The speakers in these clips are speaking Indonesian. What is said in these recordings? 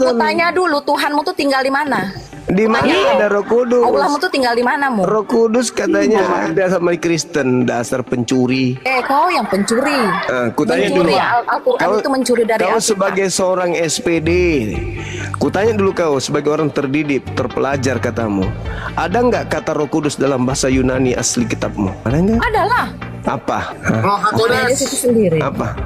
Tanya dulu, Tuhanmu tuh tinggal di mana? Di mana ada Roh Kudus? Allahmu tuh tinggal di mana, Mu? Roh Kudus katanya ada sama Kristen, dasar pencuri. Kau yang pencuri. Kutanya dulu, Mencuri Al-Quran itu mencuri dari kau Alkitab. sebagai seorang SPD, kutanya dulu kau sebagai orang terdidik, terpelajar katamu, ada nggak kata Roh Kudus dalam bahasa Yunani asli kitabmu? Ada nggak? Adalah. Apa? Ada di situ sendiri. Apa?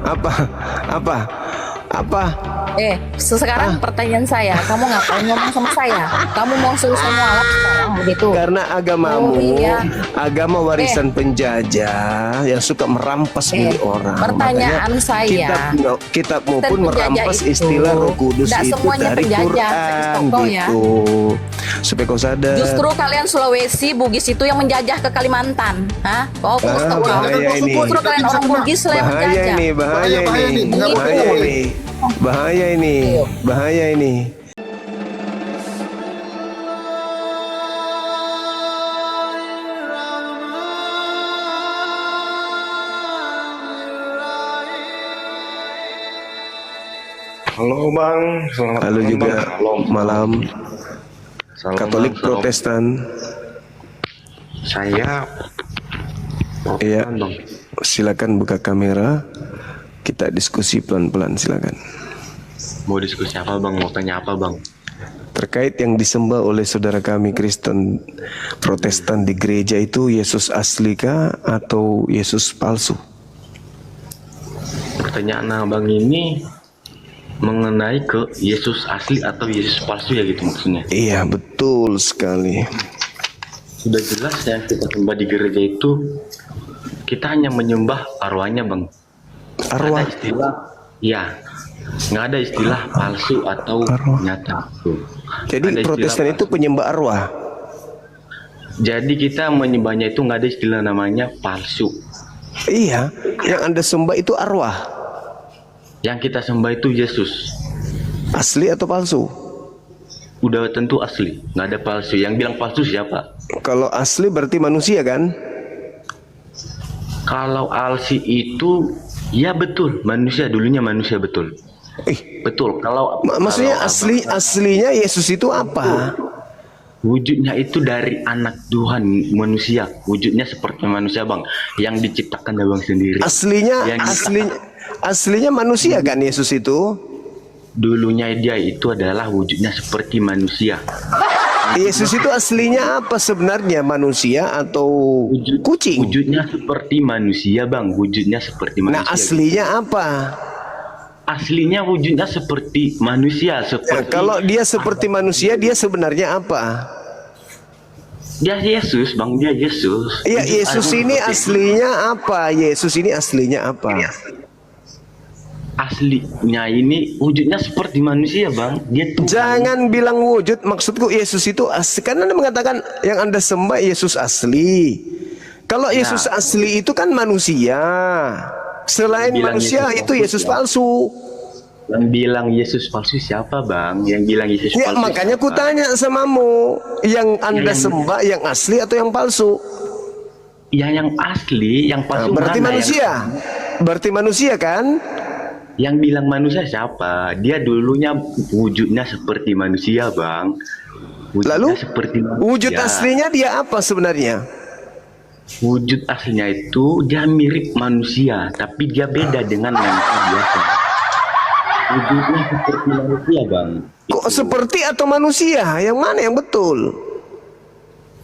Sekarang pertanyaan saya, kamu ngapain ngomong sama saya? Kamu mau suruh saya mualaf sekarang begitu? Karena agamamu, Oh, iya. agama warisan penjajah yang suka merampas milik orang. Pertanyaan Makanya saya, kitabmu Kristen pun penjajah merampas itu istilah Roh Kudus tidak itu semuanya dari penjajah, Quran Kau ya. gitu. Supaya kau sadar. Justru kalian Sulawesi, Bugis itu yang menjajah ke Kalimantan. Hah? Kau bahaya ini. Justru kalian orang Bugis lah yang Bahaya menjajah. ini, bahaya ini, bahaya ini, bahaya ini, bahaya ini. Halo Bang, selamat Halo malam, juga Bang. malam. Salam, Katolik Bang. Protestan. Saya Iya. Protestan, Bang. Silakan buka kamera. Kita diskusi pelan-pelan, silakan. Mau diskusi apa Bang? Mau tanya apa Bang? Terkait yang disembah oleh saudara kami Kristen Protestan di gereja itu, Yesus asli kah atau Yesus palsu? Pertanyaan Abang ini mengenai ke Yesus asli atau Yesus palsu ya gitu maksudnya? Iya, betul sekali. Sudah jelas yang kita sembah di gereja itu kita hanya menyembah arwahnya Bang. Nggak Arwah. ada istilah, ya, nggak ada istilah palsu atau Arwah. nyata. Tuh. Jadi Ada istilah Protestan itu palsu. penyembah arwah. Jadi kita menyembahnya itu nggak ada istilah namanya palsu. Iya, yang Anda sembah itu arwah. Yang kita sembah itu Yesus. Asli atau palsu? Udah tentu asli, nggak ada palsu. Yang bilang palsu siapa? Kalau asli berarti manusia kan? Kalau Alsi itu, ya betul, manusia dulunya manusia betul. Betul. Kalau Maksudnya kalau aslinya Yesus itu apa? wujudnya itu dari anak Tuhan manusia, wujudnya seperti manusia Bang, yang diciptakan Abang sendiri. Aslinya Yang aslinya manusia kan Yesus itu? dulunya dia itu adalah wujudnya seperti manusia. Yesus itu aslinya apa sebenarnya, manusia atau kucing? Wujudnya seperti manusia Bang, wujudnya seperti manusia. Nah, aslinya apa? Aslinya wujudnya seperti manusia, Ya, seperti kalau dia seperti manusia, dia sebenarnya apa? dia Yesus Bang, dia Yesus. Ya, Wujud Yesus asli ini seperti- aslinya apa? Yesus ini aslinya apa? Aslinya ini wujudnya seperti manusia Bang, dia Tuhan. Jangan bilang wujud, maksudku Yesus itu asli. Karena Anda mengatakan yang Anda sembah Yesus asli. Kalau Yesus asli itu kan manusia. Selain Bilang manusia Yesus itu palsu, Yesus ya. palsu. Yang bilang Yesus palsu siapa Bang? Yang bilang Yesus Ya, palsu makanya siapa? ku tanya samamu, yang Anda Yang- sembah yang asli atau yang palsu? Ya yang asli, yang palsu Berarti mana? manusia. Berarti manusia kan? Yang bilang manusia siapa? Dia dulunya wujudnya seperti manusia Bang. Wujudnya Lalu seperti manusia. wujud aslinya dia apa sebenarnya? Wujud aslinya itu dia mirip manusia, tapi dia beda dengan manusia biasa. Wujudnya seperti manusia Bang. Kok seperti atau manusia? Yang mana yang betul?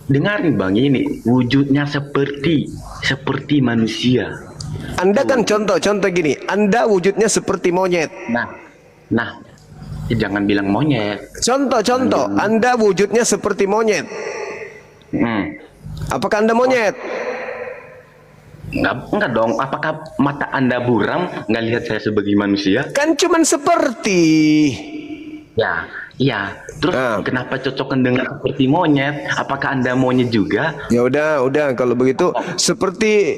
Dengarin Bang ini, wujudnya seperti manusia. Anda kan contoh gini, Anda wujudnya seperti monyet. Nah, jangan bilang monyet. Contoh, Anda wujudnya seperti monyet. Apakah Anda monyet? Enggak dong. Apakah mata Anda buram nggak lihat saya sebagai manusia? Kan cuman seperti. Ya, iya. Terus kenapa cocokan dengan seperti monyet? Apakah Anda monyet juga? Ya udah kalau begitu seperti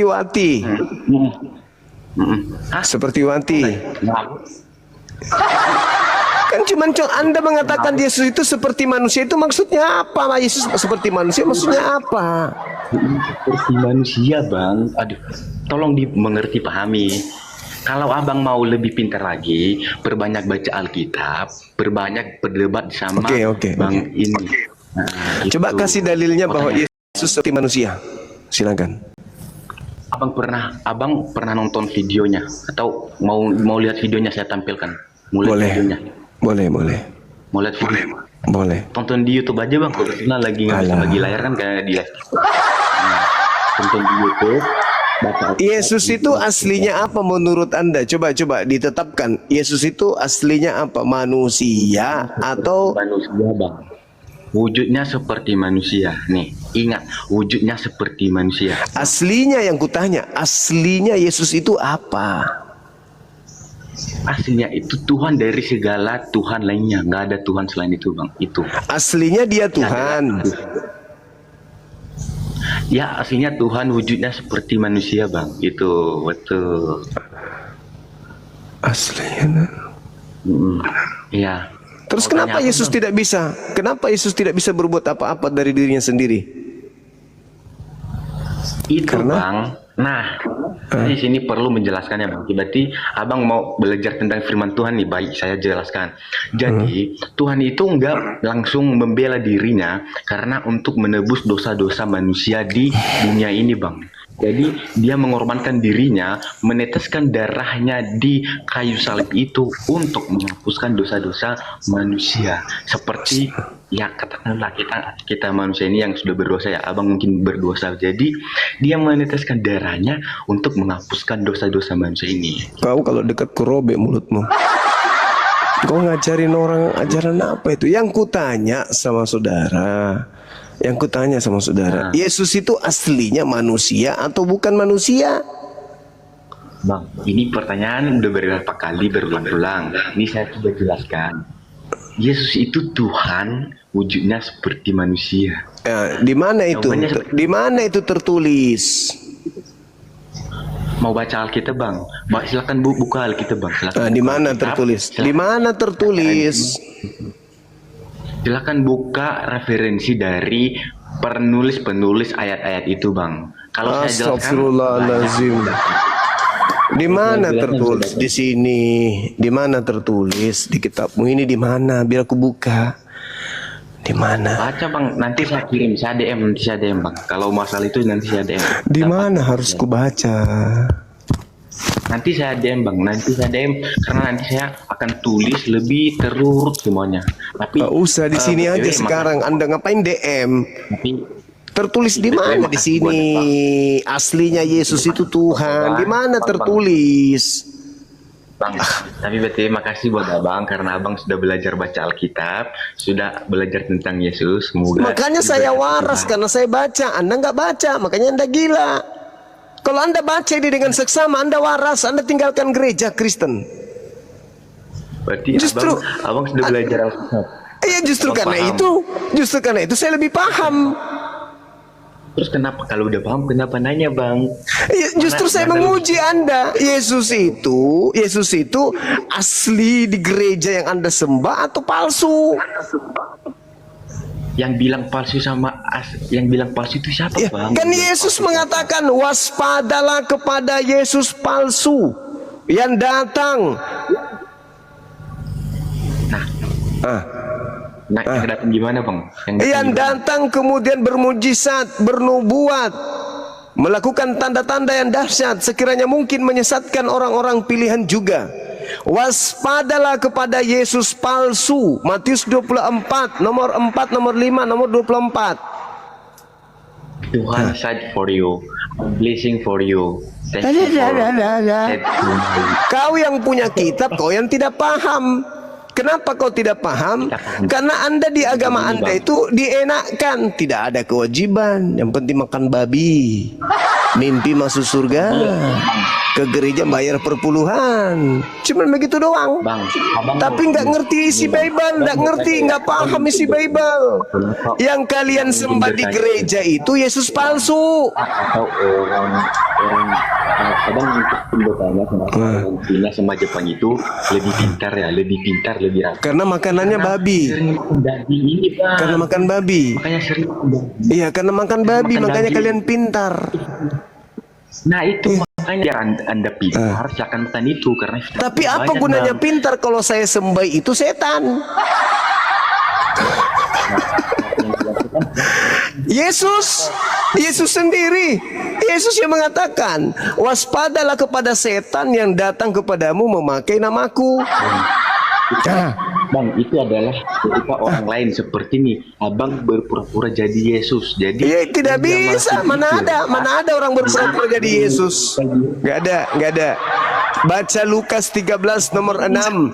Wati. Seperti Wati. Kan cuman Anda mengatakan Yesus itu seperti manusia, itu maksudnya apa? Yesus seperti manusia maksudnya apa? Seperti manusia Bang. Aduh, tolong dimengerti, pahami. Kalau abang mau lebih pintar lagi, perbanyak baca Alkitab, perbanyak berdebat sama Oke. bang ini. Nah, Coba itu. kasih dalilnya bahwa Makanya, Yesus seperti manusia. Silakan. abang pernah nonton videonya atau mau lihat videonya saya tampilkan? Mau lihat Boleh. videonya? Boleh. Mau lihat video? Boleh. Tonton di YouTube aja bang. Kebetulan lagi nggak bisa Alah. bagi layar kan kayak di live. Nah, tonton di YouTube. baca Alkitab. Yesus itu aslinya apa menurut Anda? Coba ditetapkan. Yesus itu aslinya apa? Manusia atau manusia bang, wujudnya seperti manusia. Nih ingat, wujudnya seperti manusia. aslinya yang kutanya? Aslinya Yesus itu apa? Aslinya itu Tuhan dari segala Tuhan lainnya, nggak ada Tuhan selain itu bang. Itu Aslinya dia Tuhan. ya, aslinya Tuhan wujudnya seperti manusia bang. Itu betul. Aslinya. Iya. Terus Mau kenapa tanya apa, Yesus Bang? tidak bisa? Kenapa Yesus tidak bisa berbuat apa-apa dari dirinya sendiri? Itu Karena? bang. Nah, di sini perlu menjelaskannya bang. Berarti abang mau belajar tentang firman Tuhan nih. Baik, saya jelaskan. Jadi Tuhan itu nggak langsung membela dirinya karena untuk menebus dosa-dosa manusia di dunia ini bang. Jadi dia mengorbankan dirinya, meneteskan darahnya di kayu salib itu untuk menghapuskan dosa-dosa manusia. Seperti ya katakanlah kita manusia ini yang sudah berdosa ya, abang mungkin berdosa. Jadi dia meneteskan darahnya untuk menghapuskan dosa-dosa manusia ini. Kau kalau dekat kerobek mulutmu. Kau ngajarin orang ajaran apa itu? Yang kutanya sama saudara. Yesus itu aslinya manusia atau bukan manusia? Bang, ini pertanyaan udah beberapa kali berulang-ulang. Ini saya coba jelaskan. Yesus itu Tuhan, wujudnya seperti manusia. Di mana itu? Jawabannya Di mana itu tertulis? Mau baca Alkitab bang? Silakan buka Alkitab bang. Silakan Di buka mana Alkitab. tertulis? Di mana tertulis? Silakan buka referensi dari penulis ayat-ayat itu bang. Kalau saya jelaskan, Astagfirullahaladzim. Di mana tertulis? Di sini. Di mana tertulis? Di kitabmu ini di mana? Biar aku buka. Di mana? baca bang. Nanti saya kirim, saya DM bang. Kalau masalah itu nanti saya DM. Di mana harus ku baca? Nanti saya DM bang. Karena nanti saya akan tulis lebih terurut semuanya. Tapi Gak usah di sini aja sekarang. Anda ngapain DM? Tapi Tertulis di mana di sini? Aslinya Yesus itu Tuhan. Di mana tertulis? Bang, tapi berarti makasih buat abang karena abang sudah belajar baca Alkitab, sudah belajar tentang Yesus. Semoga Makanya saya waras karena saya baca. Anda nggak baca, makanya Anda gila. Kalau Anda baca ini dengan seksama, Anda waras. Anda tinggalkan gereja Kristen. Berarti Justru- abang sudah belajar Alkitab. Iya justru Abang karena paham. itu saya lebih paham. Terus kenapa kalau udah paham kenapa nanya bang? Iya, justru saya menguji Anda. Yesus itu asli di gereja yang Anda sembah atau palsu? Yang bilang palsu itu siapa Ya, bang? kan Yesus mengatakan waspadalah kepada Yesus palsu yang datang. Yang datang gimana bang? Yang datang kemudian bermujizat, bernubuat, melakukan tanda-tanda yang dahsyat, sekiranya mungkin menyesatkan orang-orang pilihan juga. Waspadalah kepada Yesus palsu. Matius 24 nomor 4, nomor 5, nomor 24. Tuhan said for you, blessing for you. Thank you for Kau yang punya kitab, kau yang tidak paham. Kenapa kau tidak paham? Karena Anda di agama Anda itu dienakkan, tidak ada kewajiban, yang penting makan babi, mimpi masuk surga, ke gereja bayar perpuluhan, cuman begitu doang. Bang, Tapi nggak ngerti isi Bible, nggak paham isi Bible. Yang kalian sembah di gereja itu Yesus palsu. atau orang kadang untuk bertanya kenapa Cina sama Jepang itu lebih pintar, lebih rapi. Karena makanannya babi. Sering makan daging ini bang. Karena makan babi. Makanya sering makan daging. Iya, karena makan babi, Makan makanya daging. kalian pintar. Nah itu Makanya biar anda pintar, silakan makan itu karena Tapi apa banyak, gunanya Bang. pintar kalau saya sembah itu setan? Yesus sendiri. Yesus yang mengatakan, waspadalah kepada setan yang datang kepadamu memakai namaku. Bang, itu adalah ketika orang lain seperti ini, abang berpura-pura jadi Yesus. Jadi Ya, tidak dia bisa. masih Mana ada orang berpura-pura jadi Yesus? Nggak ada. Baca Lukas 13 nomor 6.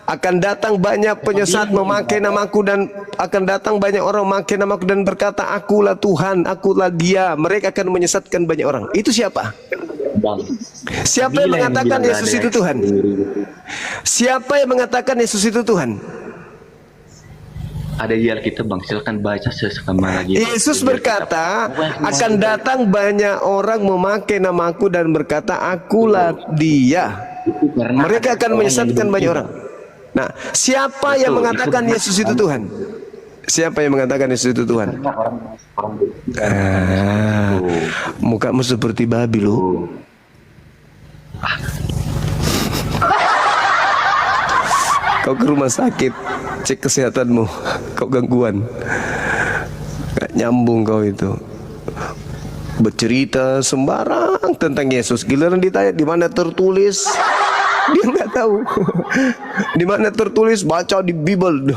Akan datang banyak penyesat memakai namaku dan akan datang banyak orang memakai namaku dan berkata, akulah Tuhan, akulah Dia. Mereka akan menyesatkan banyak orang. Itu siapa? Bang. Siapa yang mengatakan bilang Yesus ada itu yang Tuhan? Siapa yang mengatakan Yesus itu Tuhan? Ada di Alkitab, Bang. Silakan baca sekali lagi. Yesus berkata, akan datang banyak orang memakai namaku dan berkata, akulah Dia. Karena Mereka akan menyesatkan banyak orang. Nah, siapa yang mengatakan Yesus itu Tuhan? Siapa yang mengatakan Yesus itu Tuhan? Mukamu seperti babi loh. Kau ke rumah sakit, cek kesehatanmu. Kau gangguan. Gak nyambung kau itu. Bercerita sembarang tentang Yesus. Giliran ditanya di mana tertulis, dia nggak tahu. Di mana tertulis, baca di Bible,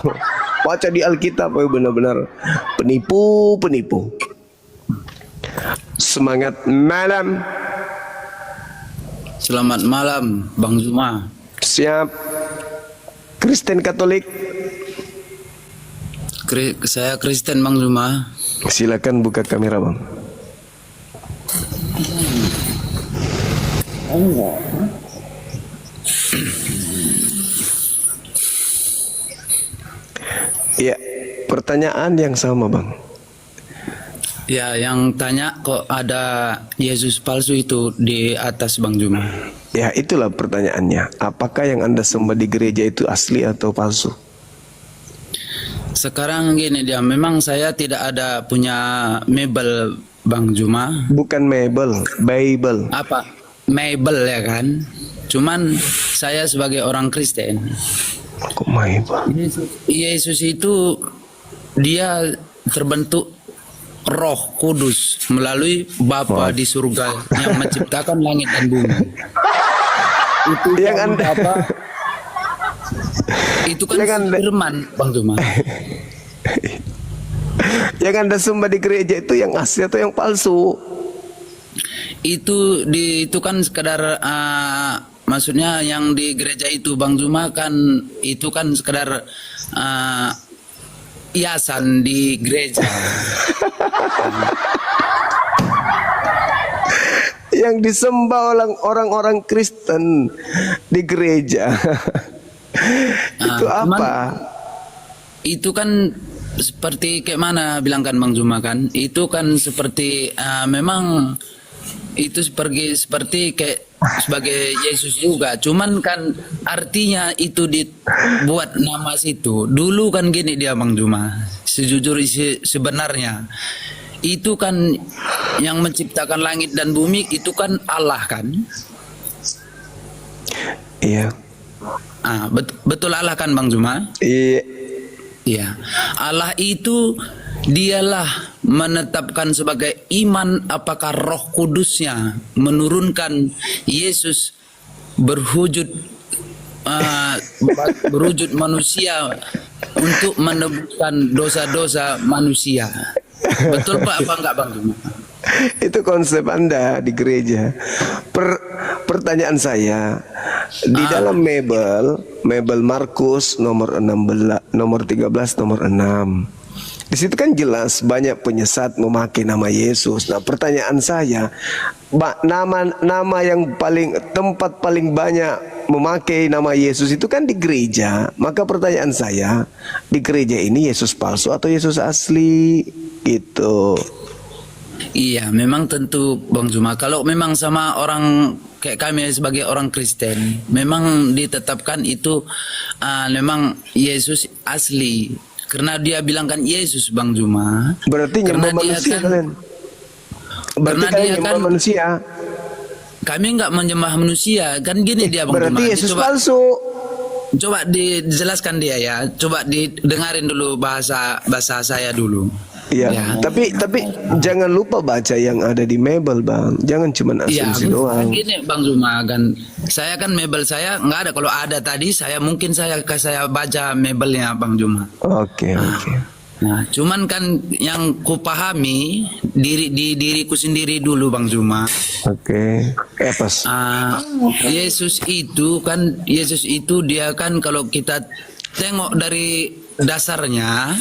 baca di Alkitab. Benar-benar penipu. Semangat malam. Selamat malam, Bang Zuma. Siap. Kristen Katolik. Saya Kristen, Bang Zuma. Silakan buka kamera, Bang. Ya, pertanyaan yang sama, Bang. Ya, yang tanya kok ada Yesus palsu itu di atas, Bang Zuma. Ya, itulah pertanyaannya. Apakah yang Anda sembah di gereja itu asli atau palsu? Sekarang gini dia, memang saya tidak ada punya mebel, Bang Zuma. Bukan mebel, Bible. Apa? Mebel ya kan? Cuman saya sebagai orang Kristen, Kok Bible? Yesus itu dia terbentuk Roh Kudus melalui Bapa di surga yang menciptakan langit dan bumi. Itu Yang kan Anda- apa? Itu kan Yang Anda- firman, Bang Zuma. Yang Anda sembah di gereja itu yang asli atau yang palsu? Itu kan sekedar maksudnya yang di gereja itu, Bang Zuma, kan itu kan sekedar hiasan di gereja. Yang disembah oleh orang-orang Kristen di gereja. Itu cuman apa? itu kan seperti kayak mana bilangkan Bang Zuma kan? Itu kan seperti memang itu seperti kayak sebagai Yesus juga. Cuman kan artinya itu dibuat nama situ. Dulu kan gini dia, Bang Zuma. Sebenarnya itu kan yang menciptakan langit dan bumi itu kan Allah kan? Iya. Betul Allah kan, Bang Zuma? Iya. Iya. Allah itu dialah menetapkan sebagai iman apakah Roh Kudusnya menurunkan Yesus berwujud berwujud manusia untuk menebuskan dosa-dosa manusia. Betul Pak apa enggak, Bang Zuma? Itu konsep Anda di gereja. Pertanyaan saya, di dalam Mebel Markus nomor 16, nomor 13, nomor 6. Di situ kan jelas banyak penyesat memakai nama Yesus. Nah, pertanyaan saya, nama yang tempat paling banyak memakai nama Yesus itu kan di gereja. Maka pertanyaan saya, di gereja ini Yesus palsu atau Yesus asli? Gitu. Iya, memang tentu Bang Zuma. Kalau memang sama orang kayak kami sebagai orang Kristen, memang ditetapkan itu memang Yesus asli. Karena dia bilang kan Yesus, Bang Zuma. Berarti Karena nyembah dia manusia kan- kalian. Berarti karena kalian dia nyembah kan- manusia. kami nggak menyembah manusia. Kan gini dia Bang Berarti Juma. Yesus Coba, palsu. coba dijelaskan dia ya. Coba didengarin dulu bahasa saya dulu. Iya, Ya. tapi jangan lupa baca yang ada di Mebel, Bang. Jangan cuma Iya, asumsi doang. gini Bang Zuma kan, saya kan mebel saya nggak ada. Kalau ada tadi saya mungkin saya baca mebelnya Bang Zuma. Oke. Nah, cuman kan yang kupahami diriku sendiri dulu Bang Zuma. Oke. Pas. Yesus itu dia kan kalau kita tengok dari dasarnya,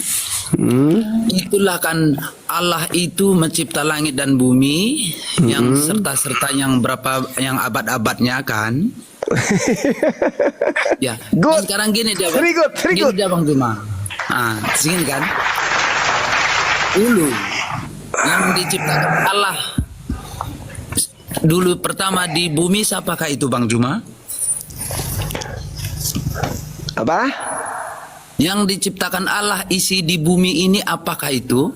itulah kan Allah itu mencipta langit dan bumi yang serta yang abad-abadnya kan. Ya. Good. Sekarang gini dia. Very good. Gini dia Bang Juma. Sini kan. Dulu yang diciptakan Allah dulu pertama di bumi siapakah itu Bang Juma? Apa? Yang diciptakan Allah isi di bumi ini apakah itu?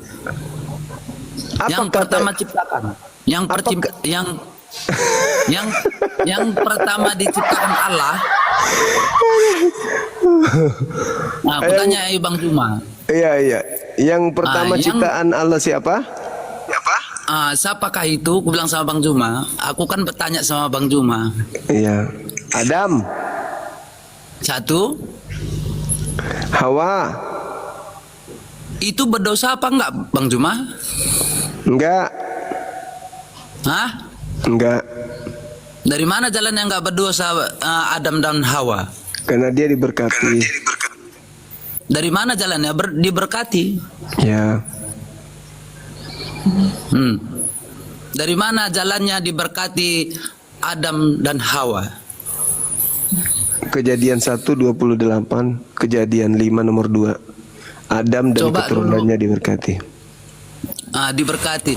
Yang pertama ciptakan. Yang pertama diciptakan Allah. Nah, aku tanya Bang Juma. Iya. Yang pertama yang- ciptaan Allah siapa? Siapakah itu? Aku bilang sama Bang Juma. Aku kan bertanya sama Bang Juma. Iya. Adam, Satu, Hawa. itu berdosa apa enggak Bang Juma? Enggak. Hah? Enggak. Dari mana jalan yang enggak berdosa Adam dan Hawa? Karena dia diberkati. Dari mana jalannya diberkati? Ya. Dari mana jalannya diberkati Adam dan Hawa? Kejadian 1:28, Kejadian 5 nomor 2. Adam dan Coba keturunannya diberkati. Diberkati.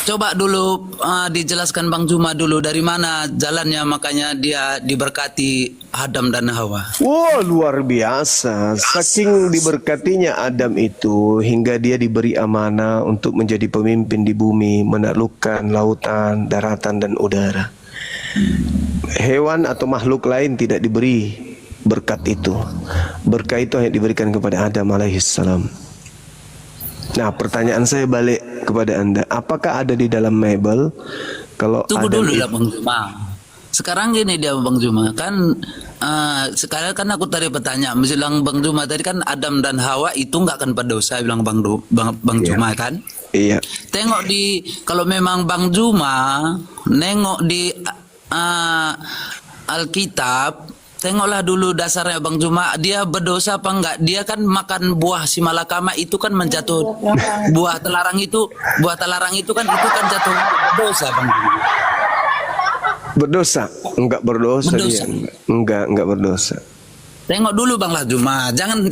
Coba dulu dijelaskan Bang Juma dulu dari mana jalannya makanya dia diberkati Adam dan Hawa. Wow, luar biasa. Saking diberkatinya Adam itu hingga dia diberi amanah untuk menjadi pemimpin di bumi, menaklukkan lautan, daratan dan udara. Hewan atau makhluk lain tidak diberi berkat itu. Berkat itu hanya diberikan kepada Adam alaihissalam. Nah, pertanyaan saya balik kepada Anda. Apakah ada di dalam Mebel kalau Tunggu Adam dulu lah Bang Juma. Sekarang gini dia Bang Juma kan sekarang kan aku tadi bertanya, bilang Bang Juma tadi kan Adam dan Hawa itu nggak akan berdosa bilang Bang Juma kan? Iya. Tengok kalau memang Bang Juma nengok di Alkitab, tengoklah dulu dasarnya Bang Juma, dia berdosa apa enggak? Dia kan makan buah si malakama itu kan menjatuh buah telarang itu kan jatuh dosa Bang Juma. Berdosa? Enggak berdosa, Berdosa. dia. Enggak berdosa. Tengok dulu Bang Juma, jangan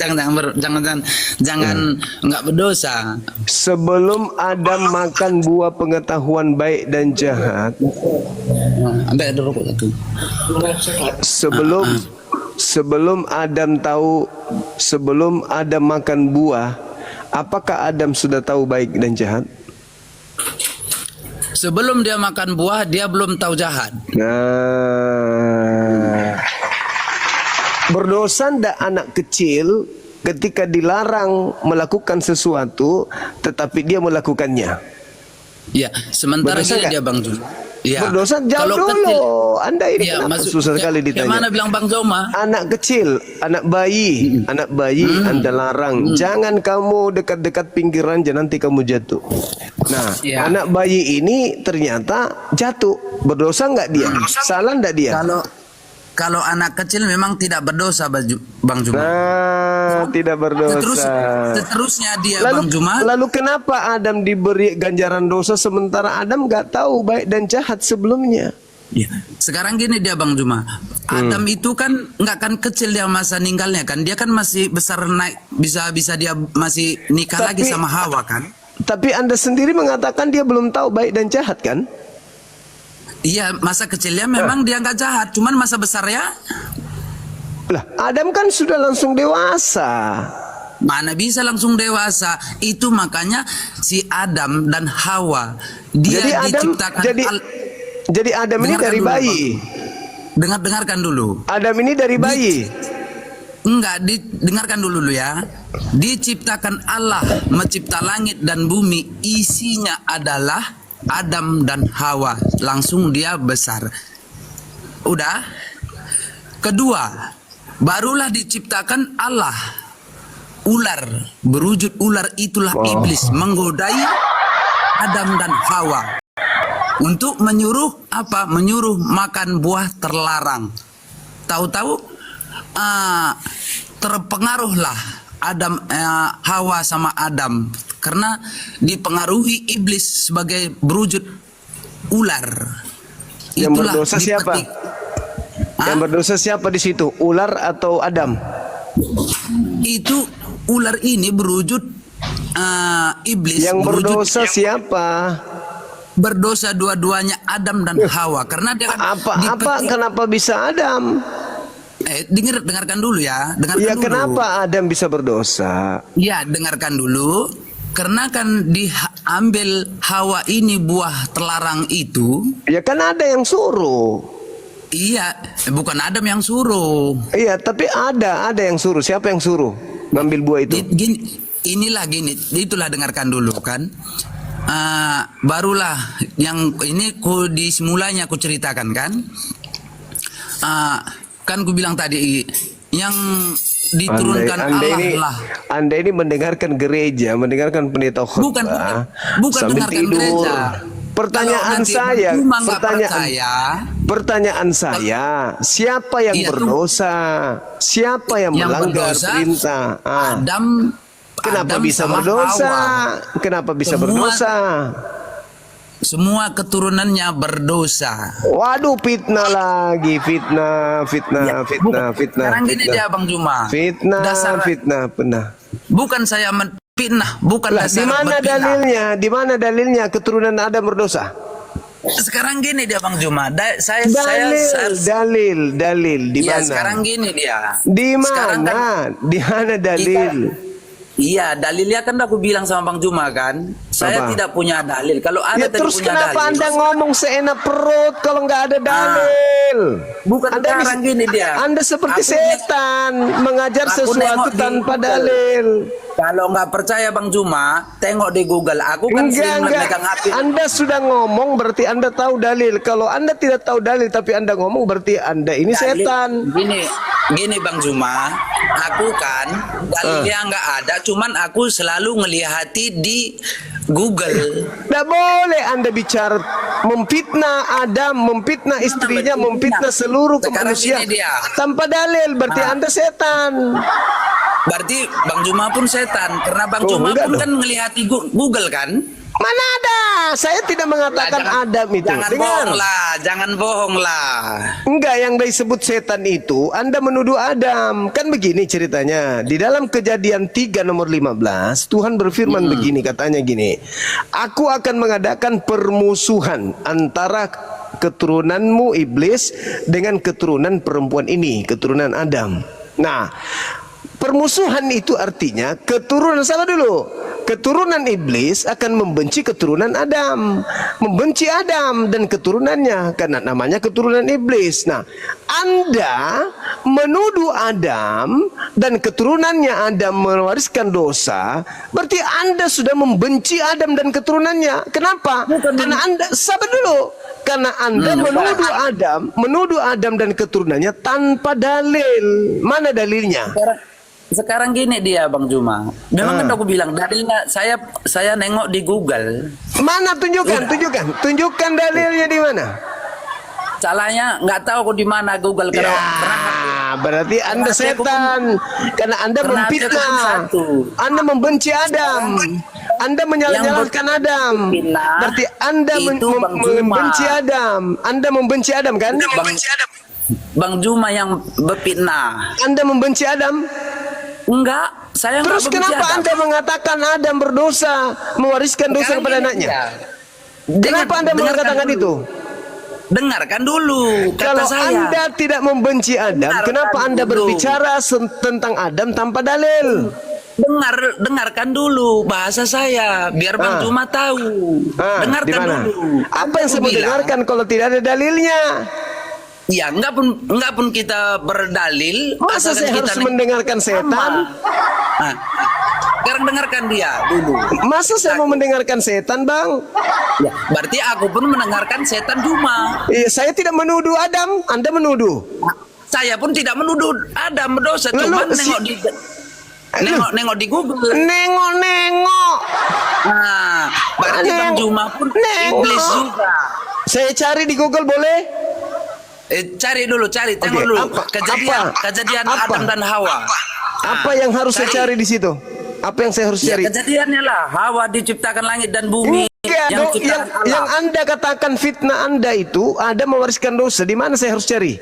enggak berdosa. Sebelum Adam makan buah pengetahuan baik dan jahat, Ambil ada rokok satu. sebelum Adam makan buah, apakah Adam sudah tahu baik dan jahat? Sebelum dia makan buah, dia belum tahu jahat. Nah, berdosa ndak anak kecil ketika dilarang melakukan sesuatu tetapi dia melakukannya? Ya, sementara Berdosa gini nggak? dia Bang Juma. Ya. Berdosa jauh Kalau dulu. kecil, Anda ini ya, kenapa susah sekali ditanya? Yang mana bilang Bang Joma? Anak kecil, anak bayi Anda larang. Jangan kamu dekat-dekat pinggiran, jangan nanti kamu jatuh. Nah, Ya. anak bayi ini ternyata jatuh. Berdosa nggak dia? Salah nggak dia? Kalau anak kecil memang tidak berdosa Bang Juma. Nah, tidak berdosa. Seterusnya dia Bang Juma. Lalu kenapa Adam diberi ganjaran dosa sementara Adam nggak tahu baik dan jahat sebelumnya? Ya. Sekarang gini dia Bang Juma. Adam itu kan nggak kan kecil dia masa ninggalnya kan. Dia kan masih besar naik bisa dia masih nikah lagi sama Hawa kan. Tapi Anda sendiri mengatakan dia belum tahu baik dan jahat kan? Iya, masa kecilnya memang dia nggak jahat, cuman masa besarnya Lah, Adam kan sudah langsung dewasa. mana bisa langsung dewasa. Itu makanya si Adam dan Hawa dia Jadi Adam diciptakan Jadi Adam ini Dengarkan dari dulu, bayi. Dengarkan dulu. Adam ini dari bayi. Enggak, dengarkan dulu ya. Diciptakan Allah, mencipta langit dan bumi, isinya adalah Adam dan Hawa. Langsung dia besar. Udah. Kedua, barulah diciptakan Allah. Ular, berwujud ular itulah iblis menggodai Adam dan Hawa. Untuk menyuruh apa? Menyuruh makan buah terlarang. Tahu-tahu terpengaruhlah Hawa sama Adam karena dipengaruhi iblis sebagai berwujud ular. Yang berdosa siapa? Yang berdosa siapa di situ? Ular atau Adam? Itu ular ini berwujud iblis. Yang berdosa siapa? Berdosa dua-duanya Adam dan Hawa karena dia Kenapa bisa Adam? Dengarkan dulu ya. Ya kenapa Adam bisa berdosa? Ya dengarkan dulu. Karena kan diambil Hawa ini buah terlarang itu. Ya kan ada yang suruh. Iya, bukan Adam yang suruh. Iya, tapi ada yang suruh. Siapa yang suruh ngambil buah itu? Gini, itulah dengarkan dulu kan. Barulah yang ini di semulanya aku ceritakan kan. Kan ku bilang tadi yang diturunkan Anda ini mendengarkan gereja, mendengarkan pendeta khotbah. Bukan dengarkan tidur. gereja. Pertanyaan saya, siapa yang berdosa? Siapa yang melanggar perintah? Adam. Kenapa Adam bisa sama berdosa? Hawa. Kenapa bisa berdosa? Semua keturunannya berdosa. Waduh, fitnah lagi, fitnah. Sekarang gini dia Bang Juma. Fitnah. Bukan saya fitnah, bukan dasar di mana dalilnya? Di mana dalilnya keturunan Adam berdosa? Sekarang gini dia Bang Juma. Dalil di mana? Sekarang gini dia. Di mana? Di mana dalil? Iya, dalilnya kan aku bilang sama Bang Juma kan. Saya tidak punya dalil. Kalau ada terus punya kenapa dalil, Anda ngomong seenak perut kalau nggak ada dalil? Bukan sekarang gini dia. Anda seperti setan mengajar sesuatu tanpa dalil. Kalau nggak percaya Bang Juma, tengok di Google. Aku kan sering memegang HP. Anda sudah ngomong berarti Anda tahu dalil. Kalau Anda tidak tahu dalil tapi Anda ngomong berarti Anda ini setan. Gini Bang Juma, aku kan dalilnya nggak ada. Cuman aku selalu ngelihati di Google. Tidak boleh Anda bicara memfitnah Adam, memfitnah istrinya, memfitnah seluruh kemanusiaan tanpa dalil. Berarti Anda setan. Berarti Bang Juma pun setan karena Bang Juma pun kan ngelihati Google kan? Mana ada? Saya tidak mengatakan Adam itu. Jangan bohong lah. Enggak, yang disebut setan itu Anda menuduh Adam. Kan begini ceritanya. Di dalam Kejadian 3 nomor 15, Tuhan berfirman begini, katanya gini. Aku akan mengadakan permusuhan antara keturunanmu iblis dengan keturunan perempuan ini, keturunan Adam. Nah, permusuhan itu artinya keturunan, salah dulu. Keturunan iblis akan membenci keturunan Adam, membenci Adam dan keturunannya karena namanya keturunan iblis. Nah, Anda menuduh Adam dan keturunannya Adam mewariskan dosa, berarti Anda sudah membenci Adam dan keturunannya. Kenapa? Karena Anda, sabar dulu. Karena Anda menuduh Adam dan keturunannya tanpa dalil. Mana dalilnya? Sekarang gini dia Bang Juma. Memang kan aku bilang dalilnya saya nengok di Google. Mana tunjukkan dalilnya di mana? Salahnya nggak tahu aku di mana Google berarti Anda setan karena Anda memfitnah. Anda membenci Adam. Anda menyalahkan Adam. Berarti Anda membenci Adam. Anda membenci Adam kan? Bang Juma yang berfitnah. Anda membenci Adam? Enggak, saya enggak. Terus kenapa Anda mengatakan Adam berdosa, mewariskan dosa kepada anaknya? Kenapa Anda mengatakan itu? Dengarkan dulu kata Kalau saya. Anda tidak membenci Adam, kenapa Anda berbicara tentang Adam tanpa dalil? dengarkan dulu bahasa saya biar Bang Juma tahu. Di Dengarkan mana? dulu. Apa yang Aku saya mau bilang, dengarkan kalau tidak ada dalilnya? ya enggak pun kita berdalil. Masa asalkan saya harus kita mendengarkan setan? Nah, sekarang dengarkan dia dulu. Masa saya mau mendengarkan setan, Bang? Ya, berarti aku pun mendengarkan setan Juma. Iya, saya tidak menuduh Adam, Anda menuduh. Saya pun tidak menuduh Adam berdosa, Lalu, cuma nengok di Google. Nengok. Nah, berarti Bang Juma pun iblis juga. Saya cari di Google boleh? Cari dulu, tengok Oke, dulu apa? kejadian Apa? Adam dan Hawa. Apa yang harus saya cari di situ? Apa yang saya harus Ya, cari? kejadiannya lah, Hawa diciptakan langit dan bumi. Enggak, yang dong. diciptakan Allah. Yang Anda katakan fitnah Anda itu ada mewariskan dosa. Di mana saya harus cari?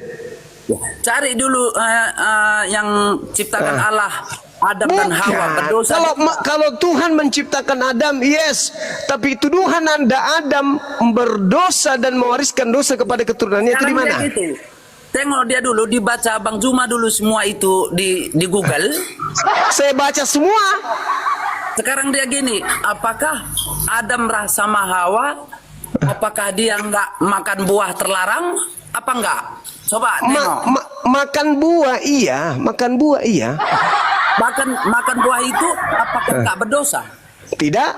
Cari dulu yang ciptakan Allah, Adam dan Hawa berdosa. Kalau Tuhan menciptakan Adam, yes. Tapi tuduhan Anda Adam berdosa dan mewariskan dosa kepada keturunannya itu di Sekarang mana? dia gitu. Tengok dia dulu, dibaca Bang Juma dulu semua itu di Google. Saya baca semua. Sekarang dia gini, apakah Adam sama Hawa, apakah dia nggak makan buah terlarang, apa enggak? Coba tengok. Makan buah iya, makan buah iya. Makan buah itu apakah nggak berdosa? Tidak.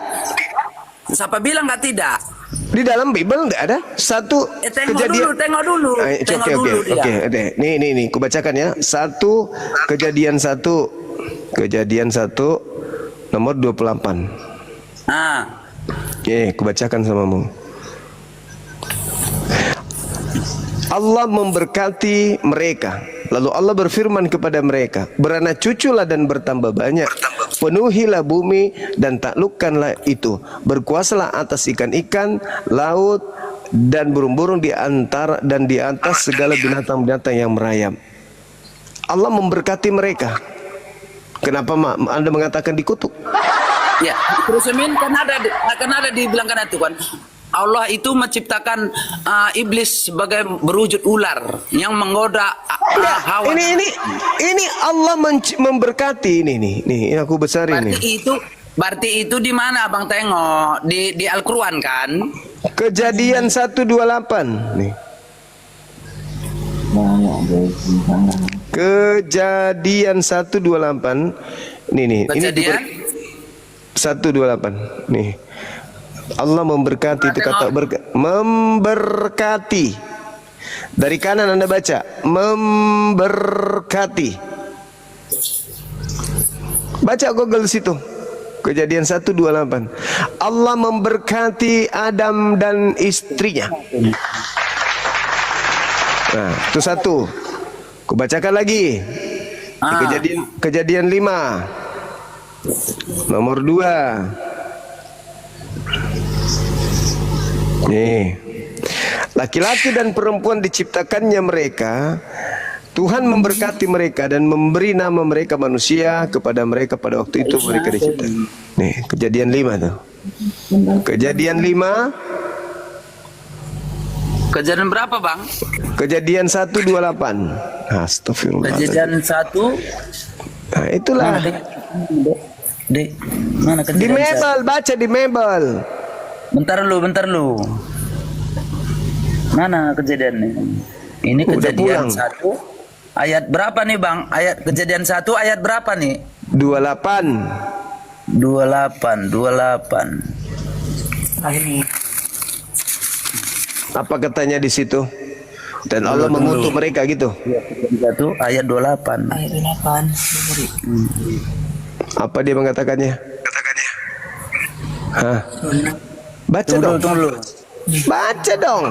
Siapa bilang nggak tidak? Di dalam Bible tidak ada satu Tengok dulu. Oke. Nih, kubacakan ya. Kejadian satu nomor 28. Nah, Kubacakan samamu. Allah memberkati mereka. Lalu Allah berfirman kepada mereka, beranak cuculah dan bertambah banyak. Penuhilah bumi dan taklukkanlah itu. Berkuasalah atas ikan-ikan laut dan burung-burung di antara dan di atas segala binatang-binatang yang merayap. Allah memberkati mereka. Kenapa Anda mengatakan dikutuk? ya, terus kan ada dibilangkan itu kan. Allah itu menciptakan iblis sebagai berwujud ular yang menggoda Hawa. Ini Allah memberkati ini aku besar ini. Berarti itu di mana Bang tengok di Al-Qur'an kan? Kejadian 128 nih. Kejadian 128 nih. Kejadian 128 nih. Allah memberkati itu kata memberkati. Dari kanan Anda baca memberkati. Baca Google situ. Kejadian 128. Allah memberkati Adam dan istrinya. Nah, itu satu. Kubacakan lagi. Kejadian 5. Nomor 2. Nih, laki-laki dan perempuan diciptakannya mereka. Tuhan memberkati mereka dan memberi nama mereka manusia kepada mereka pada waktu itu mereka diciptakan. Nih, kejadian 5 tuh. Kejadian 5. Kejadian berapa Bang? Kejadian 128. Astagfirullah. Kejadian 1. Nah, itulah. Dek, mana Di kejadian Mebel, baca di Mebel. Bentar lu. Mana kejadiannya? Ini kejadian 1 ayat berapa nih Bang? Kejadian 1 ayat berapa nih? 28. 28. Apa katanya di situ? Dan Allah mengutuk mereka gitu. 1 ayat 28. Ayat 8. Apa dia mengatakannya? Hah? Baca dong. Tunggu. Baca dong.